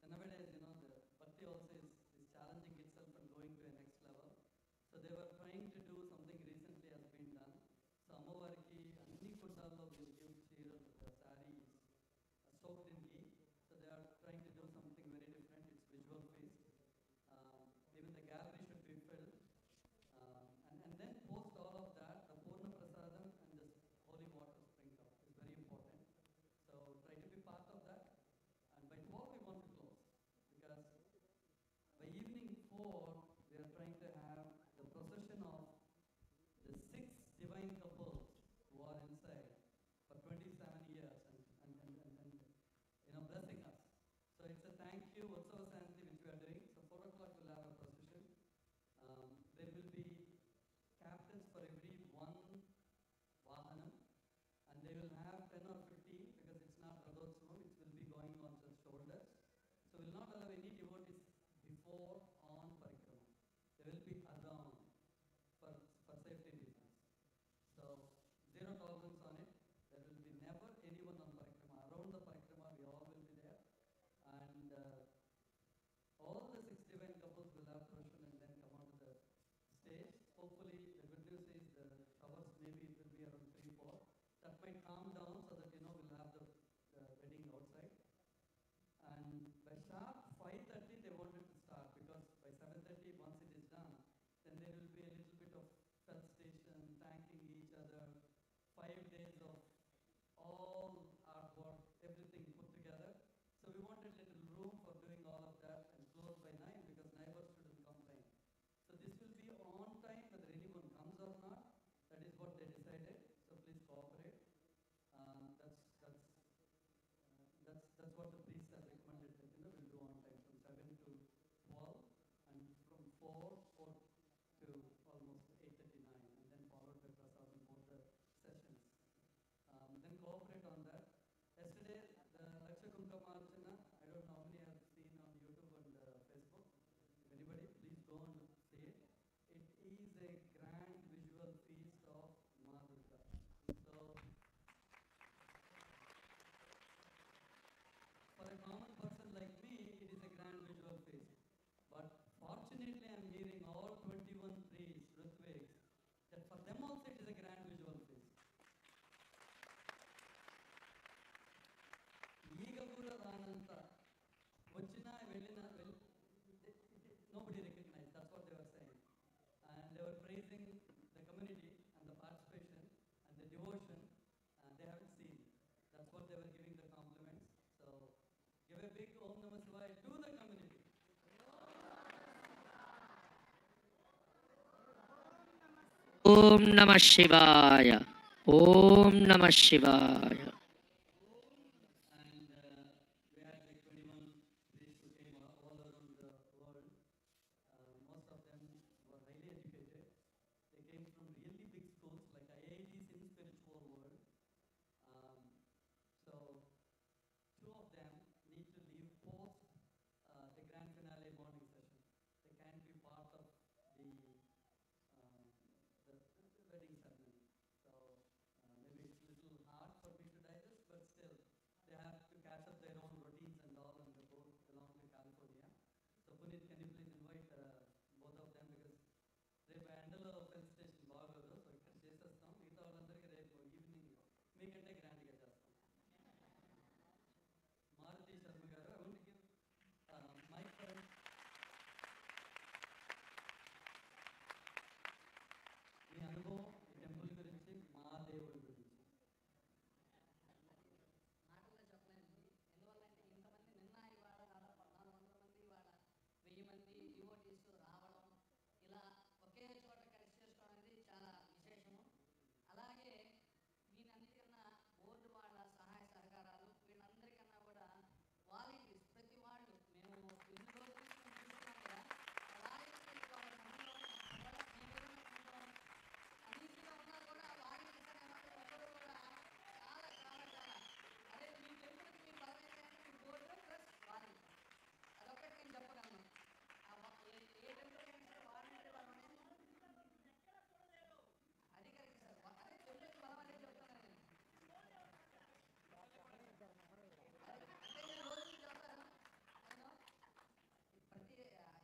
Nowadays, the Bhakti also is challenging itself and going to a next level. So they were trying to do something recently has been done. So Ammavariki, Anni Kundallo will give cereal, the sari soaked in ghee. So they are trying to do something very different. It's visual feast. Even the gallery should be filled. And then post all of that, the Purna Prasadam and this holy water sprinkle is very important. So try to be part of that. And by 12 we want to close. Because by evening 4, we are trying to have the procession of the 6 divine couples who are inside for 27 years and blessing us. So it's a thank you, Utsava Santi, which we are doing. So 4 o'clock we'll have a procession. There will be captains for every one vahanam, and they will have 10 or 15 because it's not Radhotsavam, it will be going on the shoulders. So we'll not allow any devotees before on Parikrama. There will be Adam for safety reasons. So 0 tolerance on it. There will be never anyone on Parikrama. Around the Parikrama, we all will be there. And all the 6 divine couples will have darshan and then come onto the stage. Hopefully, the good news is the showers, maybe it will be around 3, 4. That might calm down so that, we'll have the wedding outside. And by sharp 5:30, they wanted to start because by 7:30, once it is done, then there will be a little bit of felicitation, thanking each other, 5 days of all artwork, everything put together. So we wanted a little room for doing all of that and close by 9 because neighbors shouldn't complain. So this will be on time, whether anyone comes or not. That is what they decided. So please cooperate. That's they were praising the community and the participation and the devotion they haven't seen. That's what they were giving the compliments. So give a big Om Namah Shivaya to the community. Om Namah Shivaya. Om Namah Shivaya. And we had like 21 priests who came all around the world. Most of them were highly educated. They came from really big schools like IITs in spiritual world. So two of them need to leave post the grand finale morning session. They can't be part of the wedding ceremony. So maybe it's a little hard for me to digest, but still they have to catch up their own routines and all, and they both belong to California. So Puneet, can you please invite both of them, because రేపు ఎండలో ఫెల్ station బాగోదు, so ఇక్కడ చేసేస్తాం. మిగతా వాళ్ళందరికీ రేపు evening మీకంటే గ్రాండ్గా చేస్తాం. Maruti Sharma garu, I want give mike for మీ అనుభవం ఈ టెంపుల్ గురించి, మా దేవుడి గురించి. మాటల్లో చెప్పలేను. ఎందువల్లంటే ఇంతమంది నిన్న ఇవాళ దాదాపు 1400 మంది ఇవాళ 1000 మంది డివోటీస్ రావడం, ఇలా ఒకే చోట కలిసి చేసుకోవడం అనేది చాలా విశేషము. అలాగే వీళ్ళందరికన్నా బోర్డు వాళ్ళ సహాయ సహకారాలు, వీళ్ళందరికన్నా కూడా వాలంటీర్స్, ప్రతి వాళ్ళు మేము ఇన్ని రోజులు చూస్తున్నాం కదా, వాలంటీర్స్ వాళ్ళ మనలో అనీతిగా ఉన్నా కూడా వాలంటీర్స్ అనే వాళ్ళు ఎవరు కూడా చాలా చాలా చాలా అదే మీ టెంపుల్కి మీ బలమైతే మీ బోర్డు ప్లస్ వాలంటీర్, అదొక్కటి నేను చెప్పగలను. ఏ టెంపుల్ అయినా వాలంటీర్ బలం అది కరెక్ట్ సార్. అదే టెంపుల్కి బలం అనేది చెప్తున్నాను నేను. అంటే నేను రోజు చెప్తాను ప్రతి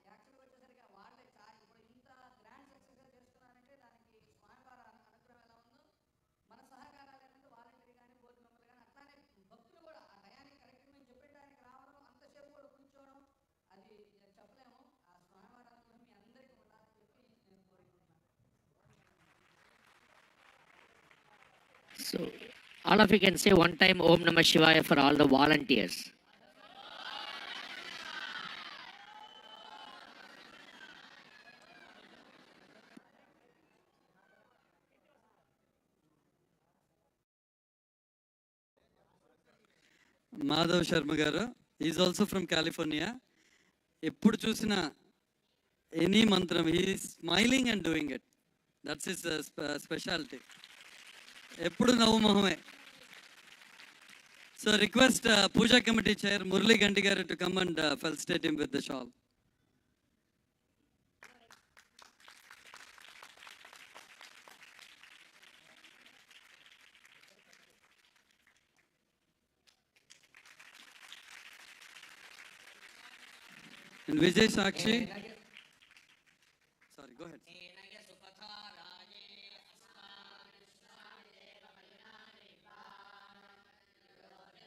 యాక్చువల్గా వచ్చేసరికి వాళ్ళే ఇప్పుడు ఇంత గ్రాండ్ సక్సెస్గా చేస్తున్నారంటే దానికి స్వామివారి అనుగ్రహం ఎలా ఉందో, మన సహకారాలు ఏంటంటే వాలంటీర్ కానీ బోర్డు మెంబర్లు కానీ, అట్లానే భక్తులు కూడా ఆ టయానికి కరెక్ట్గా మేము చెప్పే టయానికి రావడం, అంతసేపు కూడా కూర్చోవడం, అది చెప్పలేము. ఆ స్వామివారి అనుగ్రహం మీ అందరికీ ఉండాలని చెప్పి నేను కోరుకుంటున్నాను. So all of you can say one time Om Namah Shivaya for all the volunteers. Madhav Sharma గారు, ఈజ్ ఆల్సో ఫ్రమ్ కాలిఫోర్నియా. ఎప్పుడు చూసినా ఎనీ మంత్రం he smiling and doing it. That's his speciality. ఎప్పుడు నవ్వు మొహమే. So request Puja committee chair Murali Ganti garu to come and felicitate him with the shawl. And Vijay Sakshi. Sorry, go ahead.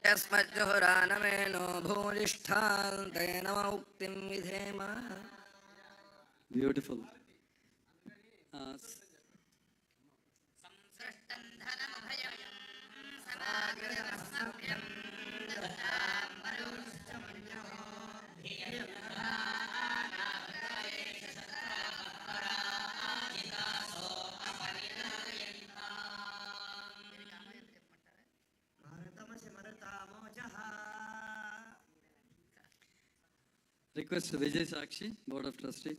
यस्मज्जुहुरानमेनो भूरिष्ठान् तेन उक्तिं विधेम. Beautiful. Request Vijay Sakshi, Board of Trustees.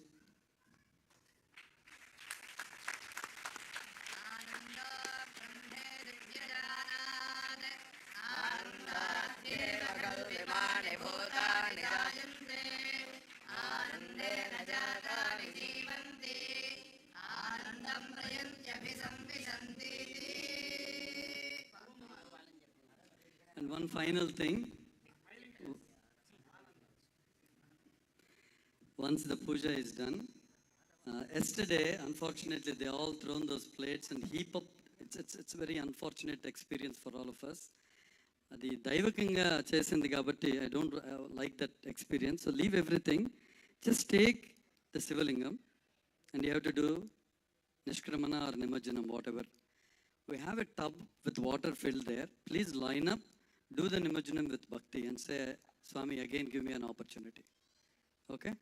And one final thing. Once the puja is done, yesterday, unfortunately, they all thrown those plates and heap up. It's a very unfortunate experience for all of us. అది దైవకంగా చేసింది కాబట్టి I don't like that experience. So leave everything. Just take the Sivalingam and you have to do Nishkramana or Nimajjanam, whatever. We have a tub with water filled there. Please line up, do the Nimajjanam with Bhakti and say, Swami, again give me an opportunity. Okay?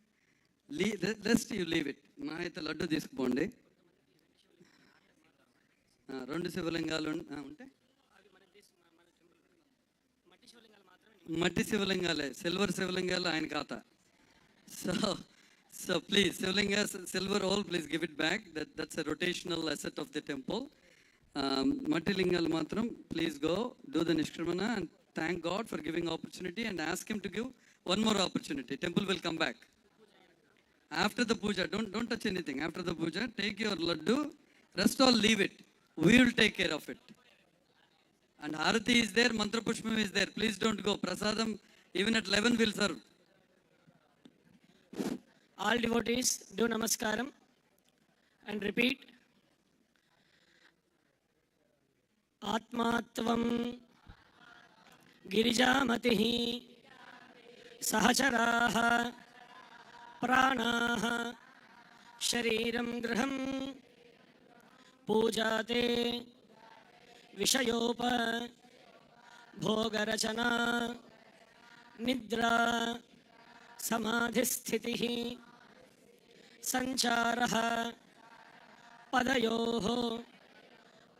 Rest you leave it. Ma aithe laddu తీసుకుపోండి. రెండు శివలింగాలు ఉంటే మట్టి శివలింగాలే, silver శివలింగాలు ఆయన ఖాతా. So please, Shivlingas, silver all, please give it back. That's a rotational asset of the temple. Matti lingal matram, please go, do the Nishkramana and thank God for giving opportunity and ask him to give one more opportunity. Temple will come back. After the puja, don't touch anything. After the puja, take your laddu, rest all leave it. We will take care of it. And Harati is there, Mantra Pushpam is there. Please don't go. Prasadam, even at 11 will serve. All devotees do namaskaram and repeat. Atmatvam girijamatihi sahacharaha pranaha shariram graham pujate vishayopa bhogarachana nidra समाधिस्थितिः संचारः पदयोः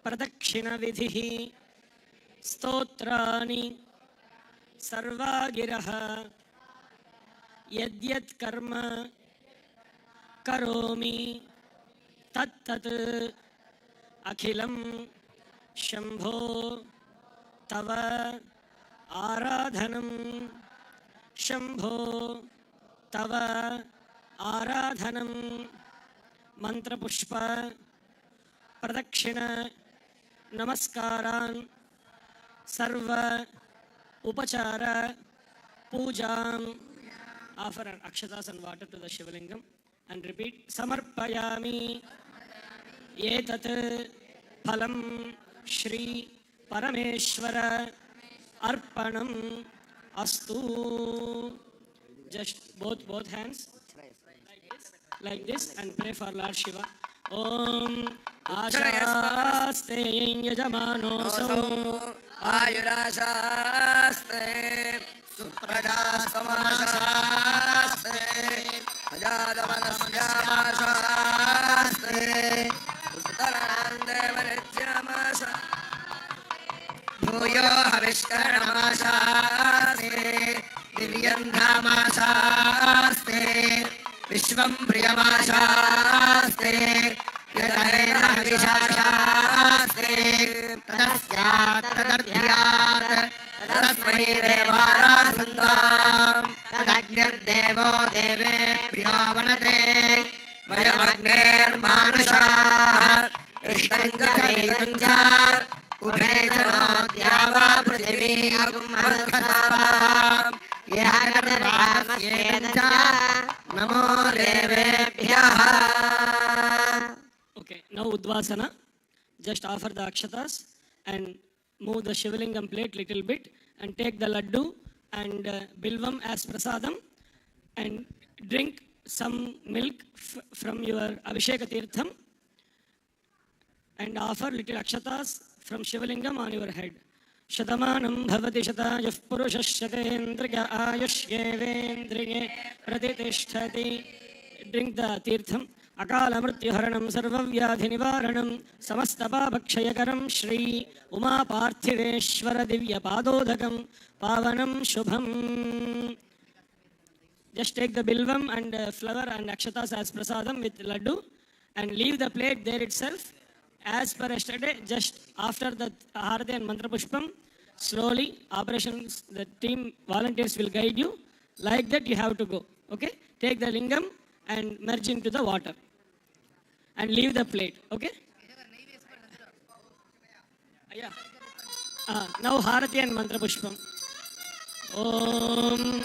प्रदक्षिणविधिः स्तोत्राणि सर्वागिरः यद्यत् कर्म करोमि तत्तत् अखिलं शम्भो तव आराधनं शम्भो तव आराधनं मंत्रपुष्प प्रदक्षिण नमस्कारान् सर्व उपचार पूजां offer akshatas and water to the shivalingam and repeat samarpayami etat phalam shri parameshwara arpanam astu. Just both hands like this and pray for Lord Shiva. Om Ashaste Yajamanoso Ayurashaste Suprajastamasaste Ajadavanasyamashaste Uttarandevarichyamasa Bhuyo Havishkaramasaste Divyandhamasaste Vishvam Priyamasaste Yadayena Vishasaste Tadasyat Tadadyat Tadasmai Devarasandam Tadagnyar Devo Deve Priyavanate Vayavagner Manushat Ishtanja Ubhedana Dyava Prithvi Agumharkhavam Yagadavasyenja Namo Devebhyah. Okay, now Udvasana. Just offer the akshatas and move the shivalingam plate little bit and take the laddu and bilvam as prasadam and drink some milk from your Abhisheka Tirtham and offer little akshatas from shivalingam on your head. Shatamanam bhavati shatayah purushashatendriya ayushyevendriye pratitishthati. Drink the tirtham. Akala mrityuharanam sarvavyadhinivaranam samastapabhakshayakaram Shri Uma Parthiveshwara Divya Padodhakam Pavanam Shubham. Just take the bilvam and flower and akshatas as prasadam with laddu and leave the plate there itself. As per yesterday, just after the Harati and Mantra Pushpam, slowly operations, the team volunteers will guide you. Like that you have to go. Okay? Take the lingam and merge into the water. And leave the plate. Okay? Yeah. Now Harati and Mantra Pushpam. Om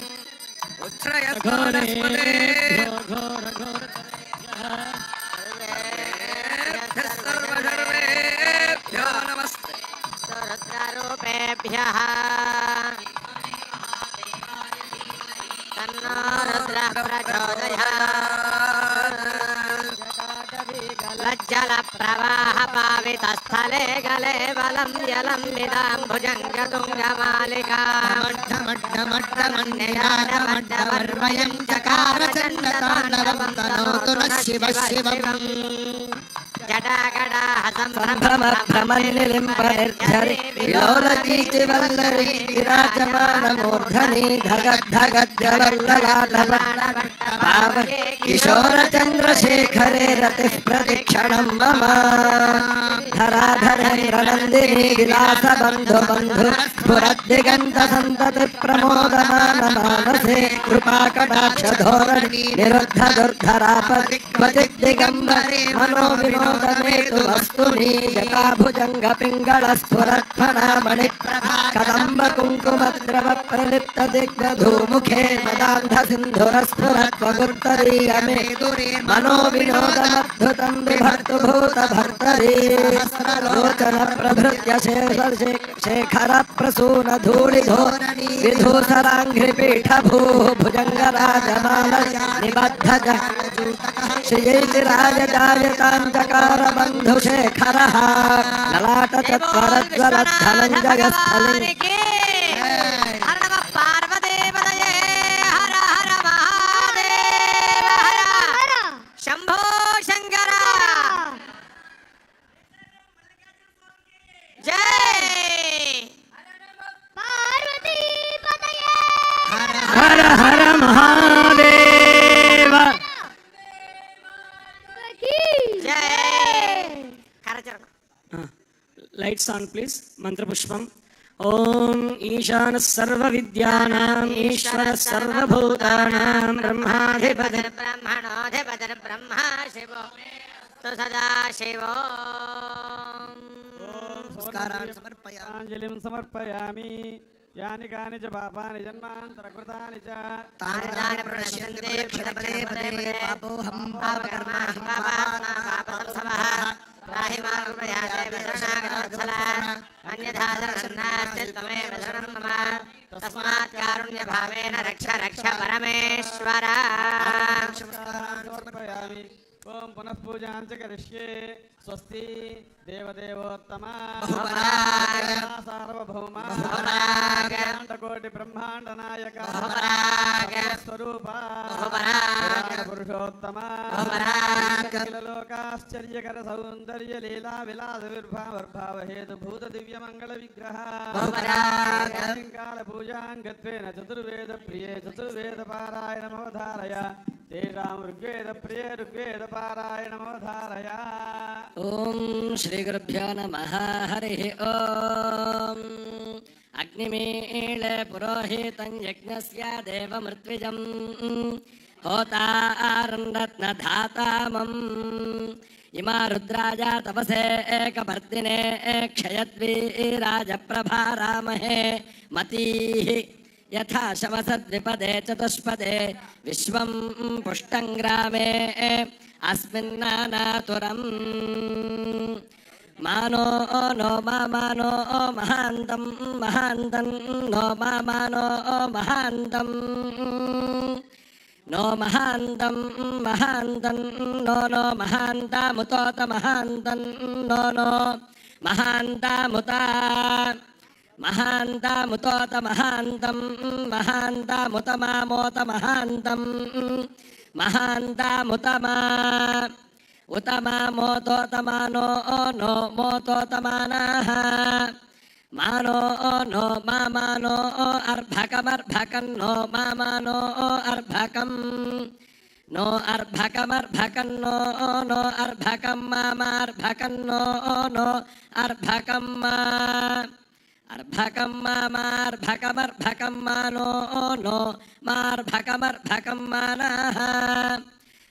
जल प्रवाह पावित स्थले गले बलं जलं विदां भुजङ्गतुङ्गमालिका मड्डमड्डमड्डमन्ययानमड्डवर्मयं चकार चण्डताण्डवं तनोतु नः शिव शिवम् जटागडाहसं भ्रमनिलिम्बनिर्झरि विलोलकीर्तिवल्लरी विराजमानमूर्धनि धगद्धगज्जवल्ललाटवट्टपावके किशोरचन्द्रशेखरे रतिः प्रतिक्षणं मम धराधरेन्द्रनन्दिनी विलासबन्धु बन्धु स्फुरद्दिगन्तसन्तति प्रमोदमानमानसे कृपाकटाक्षधोरणि निरुद्ध दुर्धरापति क्वचिद्दिगम्बरे मनोविनोदमेतु वस्तुनि जटाभुजङ्गपिङ्गलस्फुरत्फणामणि कदम्बकुङ्कुमद्रव प्रलिप्तदिग्धधूमुखे मदान्धसिन्धुरस्फुरत्वगुर्तरीयमे मनोविनोदमद्भुतं बिभर्तु भूतभर्तरी लोचनप्रभृत्य शेखरप्रसूनधूलिधो विधूसराङ्घ्रिपीठभूः भुजङ्गराजमाल निबद्धज श्रीराजजायताञ्चकारबन्धुशेखरः ललाटचत्वरज्वलद्धनञ्जयस्थलिङ्ग हर नमः पार्वतीपतये हर हर महादेव हर शंभो शंकर जय पार्वतीपतये हर हर महादेव जय करचरण lights on please mantrapushpam om ishanas sarvavidyanam ishwaras sarvabhutanam brahmadhipatir ब्रह्मणोऽधिपतिर् Brahma शिवो तु सदा शिवो समर्पयाञ्जलिं समर्पयामि यानि कानि च पापानि जन्मान्तरकृतानि च तानि तानि प्रणश्यन्ते पदे पदे पापोऽहं पापकर्माहं पापात्मा पापसंभवः त्राहि मां कृपयाते विशरणागतवत्सला अन्यथा शरणं त्वमेव शरणं मम तस्मात् कारुण्यभावेन रक्ष रक्ष परमेश्वर समर्पयामि ओम पुनः पूजां च करिष्ये स्वस्ति देवदेवोत्तमा सार्वभौम अखिलाण्डकोटि ब्रह्माण्ड नायक स्वरूप पुरुषोत्तमा लोकाश्चर्यकर सौन्दर्य लीला विलास विर्भाव हेतु भूत दिव्य मंगल विग्रह काल पूजांगत्वेन चतुर्वेद प्रिये चतुर्वेद पारायणमवधारय तेषां ऋग्वेद प्रिये ऋग्वेद पारायणमवधारय ओम श्री गुरुभ्यो नमः हरिः ओम अग्निमीळे पुरोहितं यज्ञस्य देवमृत्विजं होतारं रत्नधातामम् इमा रुद्राजा तपसे एकभर्तिने क्षयद्वीराजप्रभारामहे मतीः यथा शमसद्विपदे चतुष्पदे विश्वं पुष्टं ग्रामे अस्मिन्नानातुरम् मानो नो मानो महान्तं महान्तं नो मानो महान्तं नो महान्तं महान्तं नो नो महान्तामुतोत महान्तं नो नो महान्तामुता महान्तामुतोत महान्तं महान्तामुतमामोत महान्तं महान्तामुतमा उत्तमा मोतोतमानो नो मोतोतमानाः मानो नो मानो अर्भकमर्भकं नो मानो अर्भकं नो अर्भकमर्भकं नो नो अर्भकं मामार्भकं नो नो अर्भकं मा अर्भकं मामार्भकमर्भकं मानो नो मार्भकमर्भकं मानाः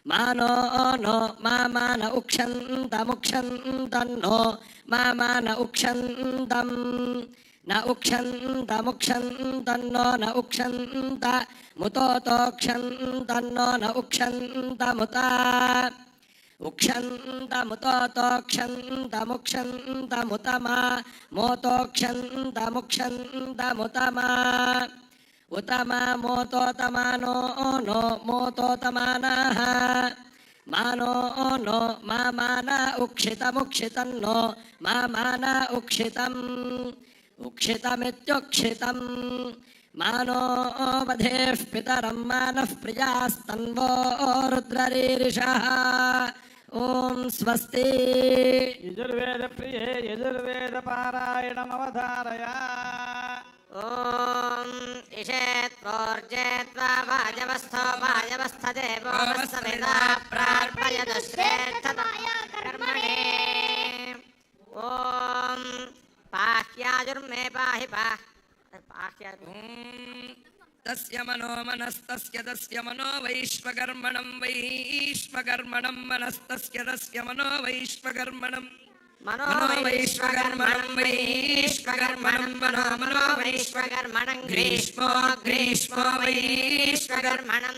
मानो नो मामान उक्षन्तमुक्षन्तन्नो मामान उक्षन्तं न उक्षन्तमुक्षन्तन्नो न उक्षन्त मुतोतोक्षन्तन्नो न उक्षन्तमुता उक्षन्तमुतोतोक्षन्तमुक्षन्तमुतमा मोतोक्षन्तमुक्षन्तमुतमा उत्तमा मोतोतमानो नो मोतोतमानाः मानो नो माना उक्षितमुक्षितन्नो माना उक्षितम् उक्षितमित्युक्षितम् मानो वधेः पितरं मानः प्रियास्तन्वो रुद्ररीरिषः ॐ स्वस्ति यजुर्वेद प्रिये यजुर्वेद पारायणमवधारय ॐ इषेत्वोर्जेत्वा वाजवस्थो वाजवस्थदेवो वत्सविदा प्रार्पयतु श्रेष्ठतमाय कर्मणे ॐ पाह्याजुर्मे पाहि तस्य मनो मनस्तस्य तस्य मनो वैश्वकर्मणं वैश्वकर्मणं मनस्तस्य तस्य मनो वैश्वकर्मणं मनो वैश्वकर्मणं वैश्वकर्मणं मनो वैश्वकर्मणं ग्रीष्मो ग्रीष्मो वैश्वकर्मणं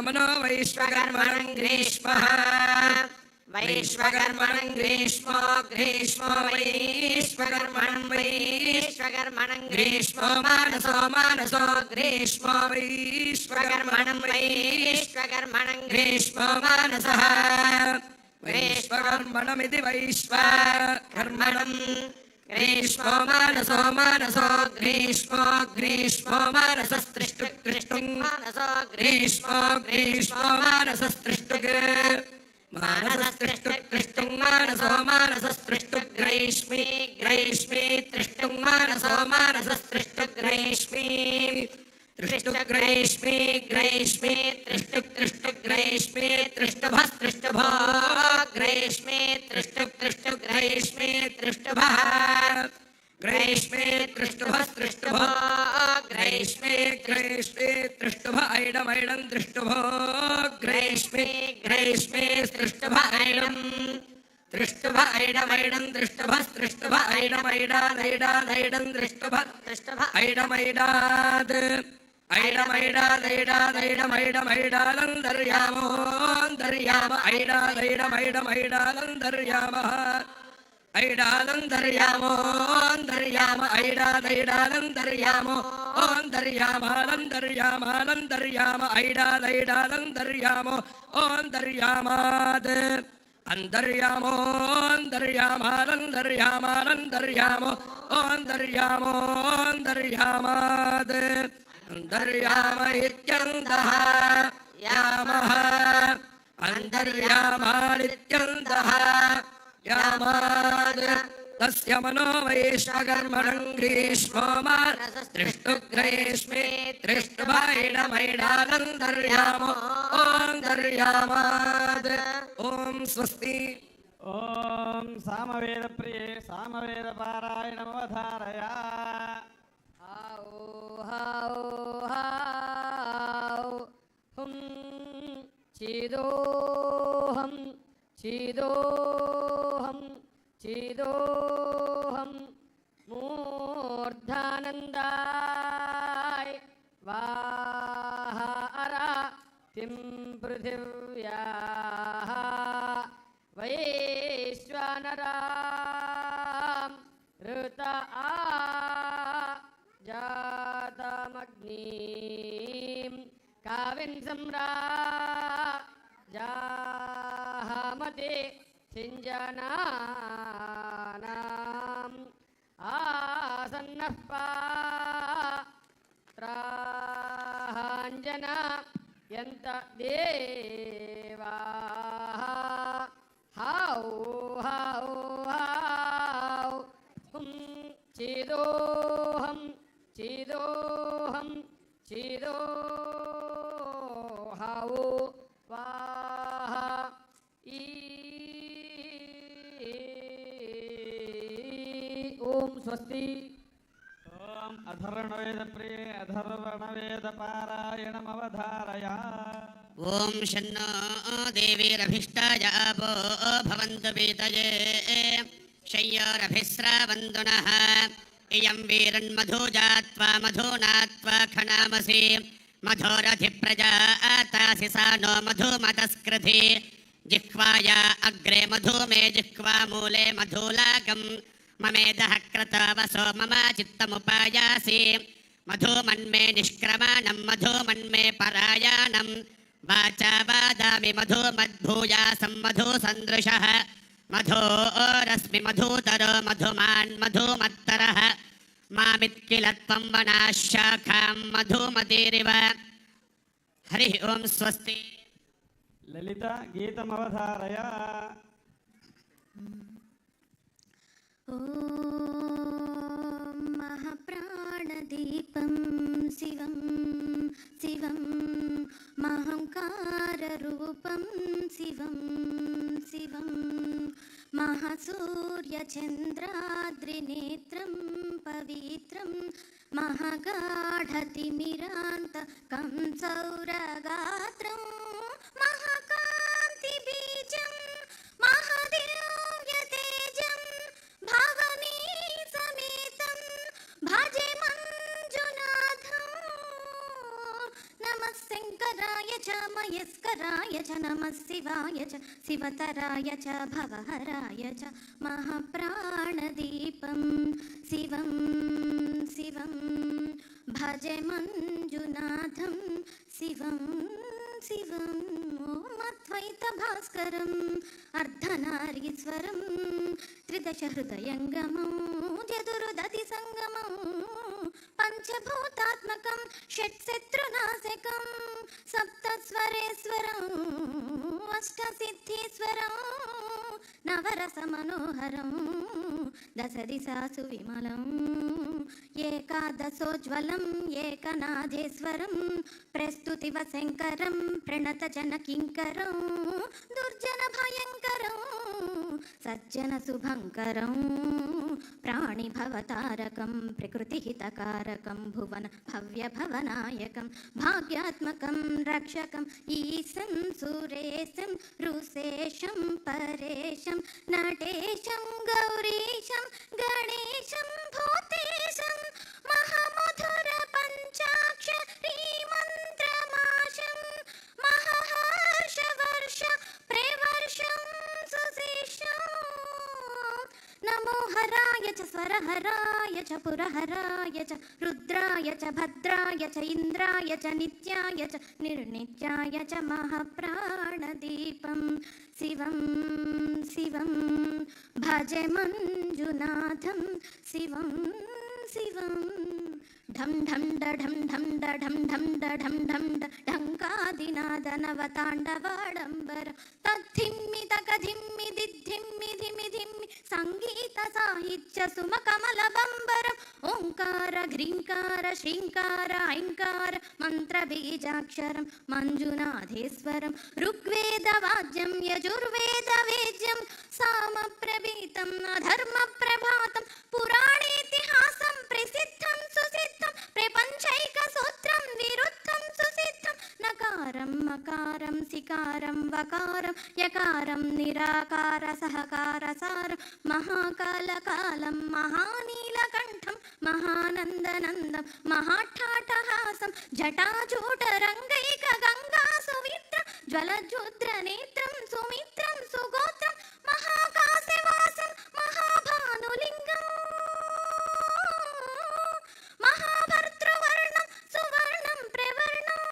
मनो वैश्वकर्मणं ग्रीष्मः वैश्वकर्मणं ग्रीष्मो ग्रीष्मो वैश्वकर्मणं वैश्वकर्मणं ग्रीष्मो मानसो ग्रीष्मो वैश्वकर्मणं वैश्वकर्मणं ग्रीष्मो मानसः वैश्वकर्मणमिति वैश्वकर्मणं ग्रीष्मो मानसो ग्रीष्मो ग्रीष्मो मानसस्त्रिष्टुं मानसो ग्रीष्मो मानसस्त्रिष्टुः मानसस्त्रिष्टुं मानसो ग्रीष्मी ग्रीष्मी त्रिष्टुं मानसो मानसस्त्रिष्टुग्रीष्मी त्रिष्टुग्रीष्मी ग्रीष्मी त्रिष्टुग्रीष्मी त्रिष्टुभस्त्रिष्टुभो ग्रीष्मी त्रिष्टुग्रीष्मी त्रिष्टुभः ग्रीष्मे त्रिष्टुभस्त्रिष्टुभो ग्रीष्मे ग्रीष्मे त्रिष्टुभ ऐडमैडं त्रिष्टुभो ग्रीष्मे ग्रीष्मे त्रिष्टुभ ऐडं त्रिष्टुभ ऐडमैडं त्रिष्टुभस्त्रिष्टुभ ऐडमैडादैडादैडं त्रिष्टुभ ऐडमैडात् ऐडमैडादैडादैडमैडमैडालन्दर्यामोऽन्तर्याम ऐडादैडमैडमैडालन्दर्यामः ऐडालन्दर्यामोऽन्तर्याम ऐडादैडालन्दर्यामो ओन्तर्यामालन्दर्यामालन्दर्याम ऐडादैडालन्दर्यामो ओन्तर्यामात् अन्तर्यामोऽन्तर्यामालन्दर्यामालन्दर्यामो ओन्तर्यामोऽन्तर्यामात् अन्तर्याम इत्यन्तः यामः अन्तर्यामादित्यन्तः यामाद् तस्य मनो वैश्वकर्मणं ग्रीष्मो मानसस्त्रिष्टुग्रीष्मे त्रिष्टुभैडमैडालन्दर्यामो ओन्तर्यामात् ॐ स्वस्ति ॐ सामवेद प्रिये सामवेद पारायणमवधारय हाओ हाओ हाओ हुं चिदोहं चिदोहं चिदोहं मूर्धानन्दाय वाहारा तिं पृथिव्याः वैश्वानरां ऋत आ जातमग्निं काविं सम्राजामते सिञ्जनानाम् आसन्नः पात्राञ्जना यन्त देवाः हाओ हाओ हाओ हुं चिदोहं चिदोहं चिदो हाओ स्वाहा ॐ स्वस्ति ॐ अधर्वणवेदप्रिये अधर्वणवेदपारायणमवधारय ॐ शन्नो देवीरभिष्टाय आपो भवन्तु पीतये शय्योरभिस्रावन्तु नः इयं वीरन्मधुजात्वा मधुनात्वा खनामसि मधोरधिप्रजातासि सा नो मधुमतस्कृधि जिह्वाया अग्रे मधु मे जिह्वामूले मधुलाकं ममेदः क्रतवसो मम चित्तमुपायासि मधुमन्मे निष्क्रमाणं मधुमन्मे परायाणं वाचा वादामि मधु मद्भूयासं मधु सन्दृशः मधोरस्मि मधुतरो मधुमान् मधुमत्तरः मामित्किल त्वं वनाः शाखां मधुमतिरिव हरिः ओं स्वस्ति ललिता गीतमवधारय ॐ महाप्राणदीपं शिवं शिवं महंकाररूपं शिवं शिवं महासूर्यचन्द्राद्रिनेत्रं पवित्रं महागाढतिमिरान्तकं सौरगात्रं महाकान्तिबीजं महादिव्यतेजं भावनी समेतं भजे मञ्जुनाथं नमः शङ्कराय च मयस्कराय च नमः शिवाय च शिवतराय च भवहराय च महाप्राणदीपं शिवं शिवं भजे मञ्जुनाथं शिवं शिवं अद्वैतभास्करम् अर्धनारीश्वरं त्रिदशहृदयङ्गमं चतुर्दधिसङ्गमं पञ्चभूतात्मकं षट्शत्रुनाशकं सप्तस्वरेश्वरम् अष्टसिद्धीश्वरं नवरसमनोहरं दशदिशासु विमलम् एकादशोज्ज्वलम् एकनाथेश्वरं प्रस्तुतिवशङ्करं प्रणतजनकिङ्करं दुर्जनभयङ्करं सज्जनशुभङ्करं प्राणिभवतारकं प्रकृतिहितकारकं भुवन भव्यभवनायकं भाग्यात्मकं रक्षकं ईशं सुरेशं ऋषेशं परेशं नटेशं गौरीशं गणेशं भूतेशं महामधुर पञ्चाक्षरी मन्त्रमाशं महाहर्षवर्ष प्रवर्षं सुशेषं नमो हराय च स्वरहराय च पुरहराय च रुद्राय च भद्राय च इन्द्राय च नित्याय च निर्नित्याय च महाप्राणदीपं शिवं शिवं भजे मञ्जुनाथं शिवं शिवं ढं ढं ढं ढं ढं ढं ढं ढं ढङ्कादिनादनवताण्डवाडम्बर तद्धिम्मि तकधिम्मि दिद्धिम्मि धिमि धिम्मि संगीत साहित्य सुमकमलबम्बरम् ओंकार घ्रींकार श्रींकार ऐंकार मन्त्रबीजाक्षरं मञ्जुनाथेश्वरं ऋग्वेदवाद्यं यजुर्वेदवेद्यं सामप्रभीतं अधर्मप्रभातं पुराणेतिहासं प्रसिद्धं सुसिद्धं प्रपञ्चैकसूत्रं विरुद्धं सुसिद्धं नकारं मकारं सिकारं वकारं यकारं निराकार सहकार सारं महाकालकालं महानीलकण्ठं महानन्दनन्दं महाट्टाटहासं जटाजूटरङ्गैकगङ्गासुवित्रं ज्वलज्योद्रनेत्रं सुमित्रं सुगोत्रं महाकाशवासं महाभानुलिङ्गम् महाभर्तृवर्णं सुवर्णं प्रवर्णम्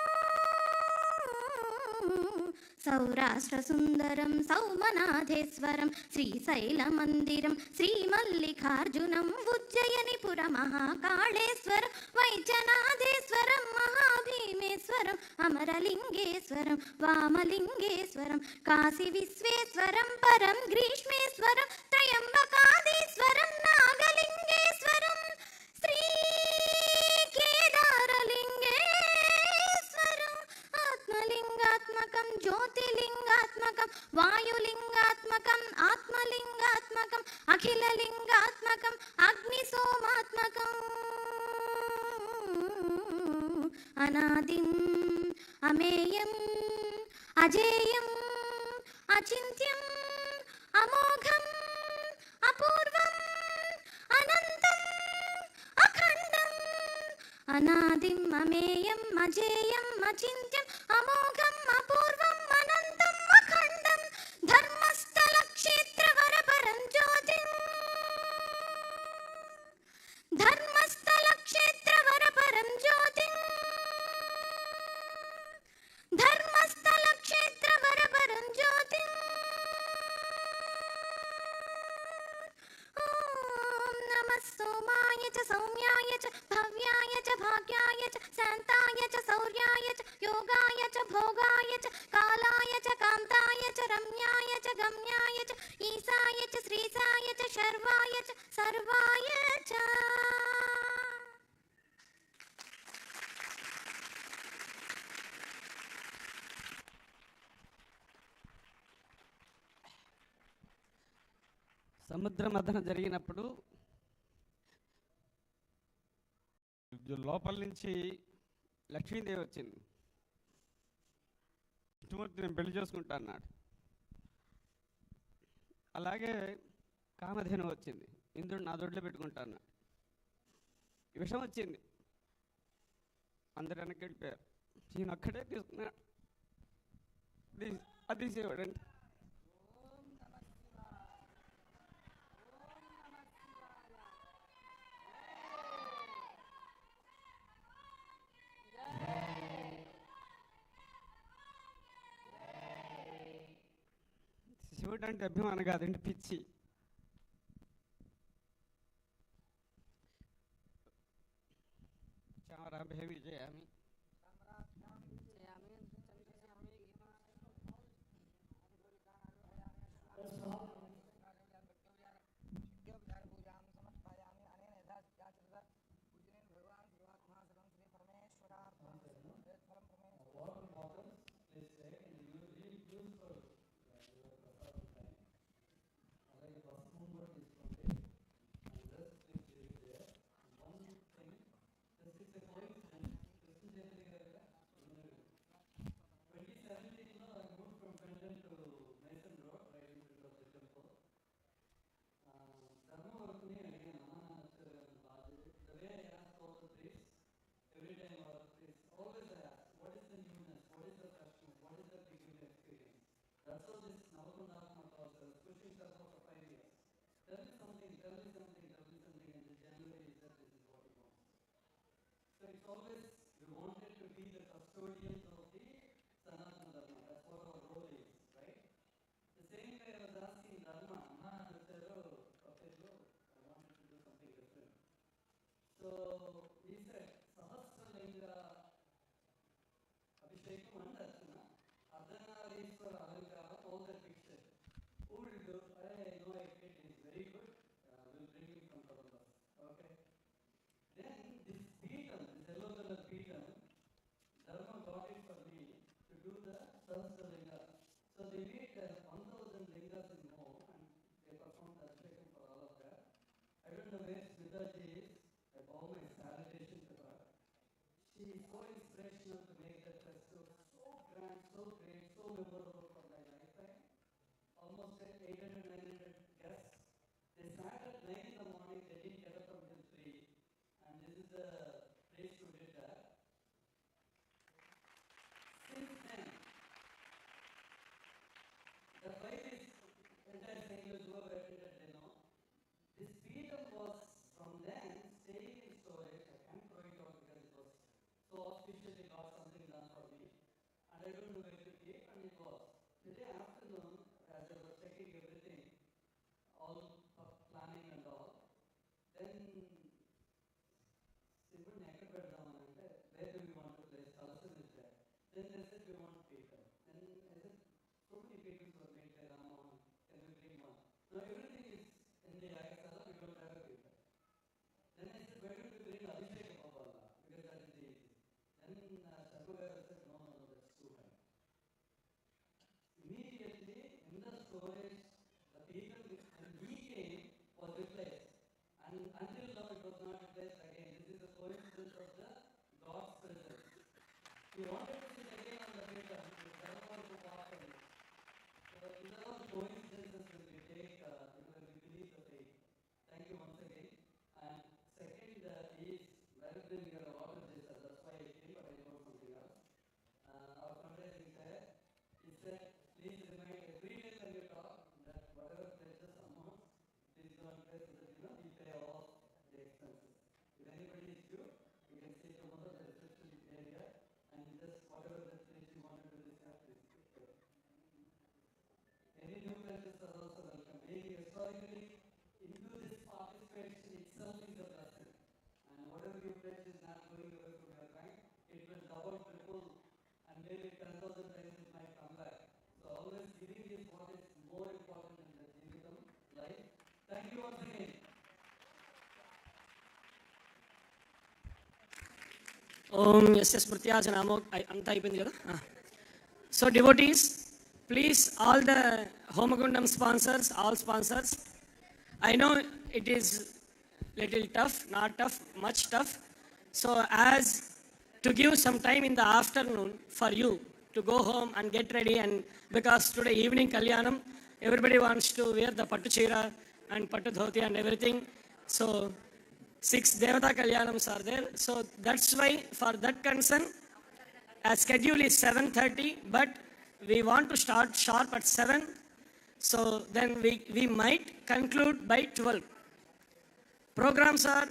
सौराष्ट्रसुन्दरं सौमनाथेश्वरं श्रीशैलमन्दिरं श्रीमल्लिकार्जुनम् उज्जयिनिपुरमहाकाळेश्वरं वैजनाथेश्वरं महाभीमेश्वरम् अमरलिङ्गेश्वरं वामलिङ्गेश्वरं काशीविश्वेश्वरं परं ग्रीष्मेश्वरं त्रयम्बकाधीश्वरं नागलिङ्गेश्वरं श्रीकेदारलिङ्गेश्वरम् आत्मलिङ्गात्मकं ज्योतिलिङ्गात्मकं वायुलिङ्गात्मकम् आत्मलिङ्गात्मकम् अखिललिङ्गात्मकम् अग्निसोमात्मकम् अनादिम् अमेयम् अजेयम् अचिन्त्यम् अमोघम् अपूर्वम् अनन्तम् अखण्डम् अनादिम् अमेयम् अजेयम् अचिन्त्यम् अमोघम् अपूर्वम् अनन्तम् अखण्डम् धर्मस्थलक्षेत्रवरपरं ज्योतिम् धर्मस्थलक्षेत्रवरपरं ज्योतिम् धर्मस्थ च सौम्याय च भव्याय च भाग्याय च शान्ताय च शौर्याय च योगाय च भोगाय च कालाय च कान्ताय च रम्याय च गम्याय च ईशाय च श्रीशाय च शर्वाय च सर्वाय च। సముద్ర మథనం జరిగినప్పుడు లోపల నుంచి లక్ష్మీదేవి వచ్చింది. విష్ణుమూర్తి నేను పెళ్లి చేసుకుంటా అన్నాడు. అలాగే కామధేను వచ్చింది, ఇంద్రుడు నా దొడ్లో పెట్టుకుంటా అన్నాడు. విషం వచ్చింది, అందరు వెనక్కి వెళ్ళిపోయారు. ఈయన ఒక్కడే తీసుకున్నాడు. అది శివుడండి. శివుడు అంటే అభిమానం కాదండి, పిచ్చి. చామరాభేమి చేయామి If anybody is due, you can say to one of the reception area and just whatever going away from your bank, it will double, triple, and maybe 10,000 times it might come back. So always giving is what is more important in the Jeevitam life. Thank you once again. Om Yasya Smritya Janamo Anta అయిపోయింది కదా. So devotees, please, all the Homagundam sponsors, all sponsors, I know it is little tough, not tough, much tough. So as to give some time in the afternoon for you to go home and get ready, and because today evening Kalyanam, everybody wants to wear the Pattu Chira and Pattu Dhoti and everything. So 6 Devata Kalyanams are there. So that's why for that concern, our schedule is 7:30, but we want to start sharp at 7. So then we might conclude by 12. Programs are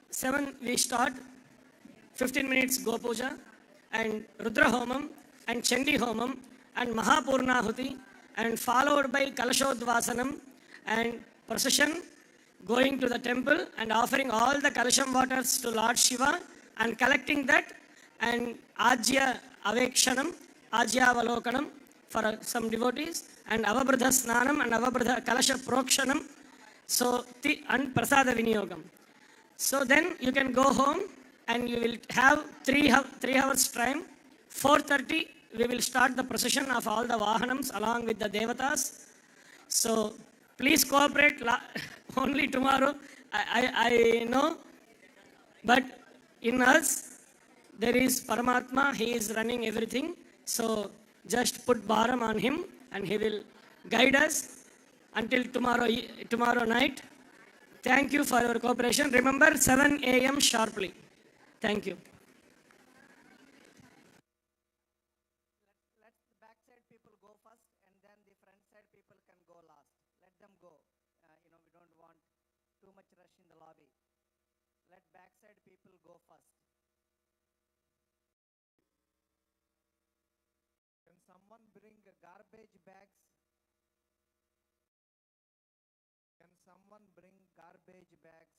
7, we start 15 minutes Go Puja and Rudra Homam and Chandi Homam and Mahapurnahuti, and followed by Kalashodvasanam and procession going to the temple and offering all the Kalasham waters to Lord Shiva and collecting that, and Ajya Avekshanam, Ajya Avalokanam for some devotees, and Avabradha Snanam and Avabradha Kalasha Prokshanam, so and Prasada Vinyogam. So then you can go home and you will have 3 hours time. 4:30 we will start the procession of all the Vahanams along with the Devatas. So please cooperate. Only tomorrow, I know, but in us there is Paramatma. He is running everything. So just put Bharam on him and he will guide us until tomorrow night. Thank you for your cooperation. Remember 7 a.m. sharply. Thank you. Let the backside people go first, and then the front side people can go last. Let them go. We don't want too much rush in the lobby. Let backside people go first. Can someone bring garbage bags? Can someone bring garbage bags?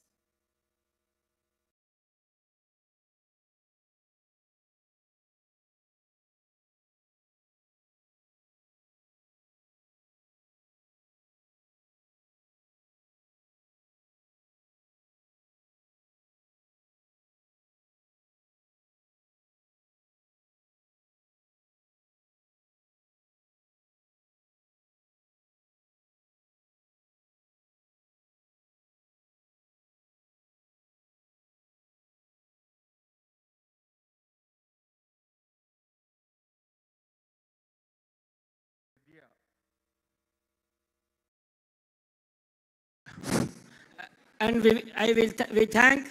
And we thank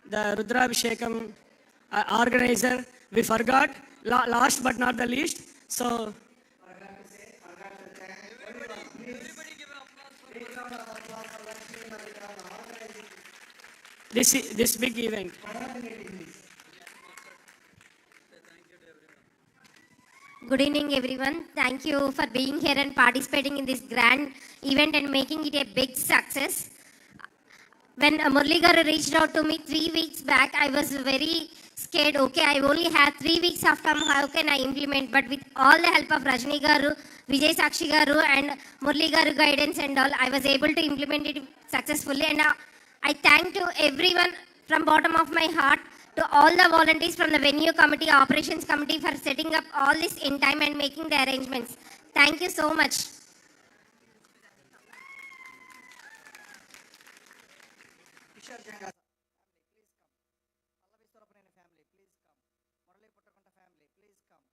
the Rudrabhishekam organizer. We forgot, last but not the least. So this big event. Good evening, everyone. Thank you for being here and participating in this grand event and making it a big success. When Murli Garu reached out to me 3 weeks back, I was very scared. Okay, I only have 3 weeks of time. How can I implement? But with all the help of Rajni Garu, Vijay Sakshi Garu, and Murli Garu guidance and all, I was able to implement it successfully. And I thank to everyone from bottom of my heart, to all the volunteers from the venue committee, operations committee for setting up all this in time and making the arrangements. Thank you so much. Kishore Janga family, please come. Pallavi Surapaneni family, please come. Murali Puttakonda family, please come.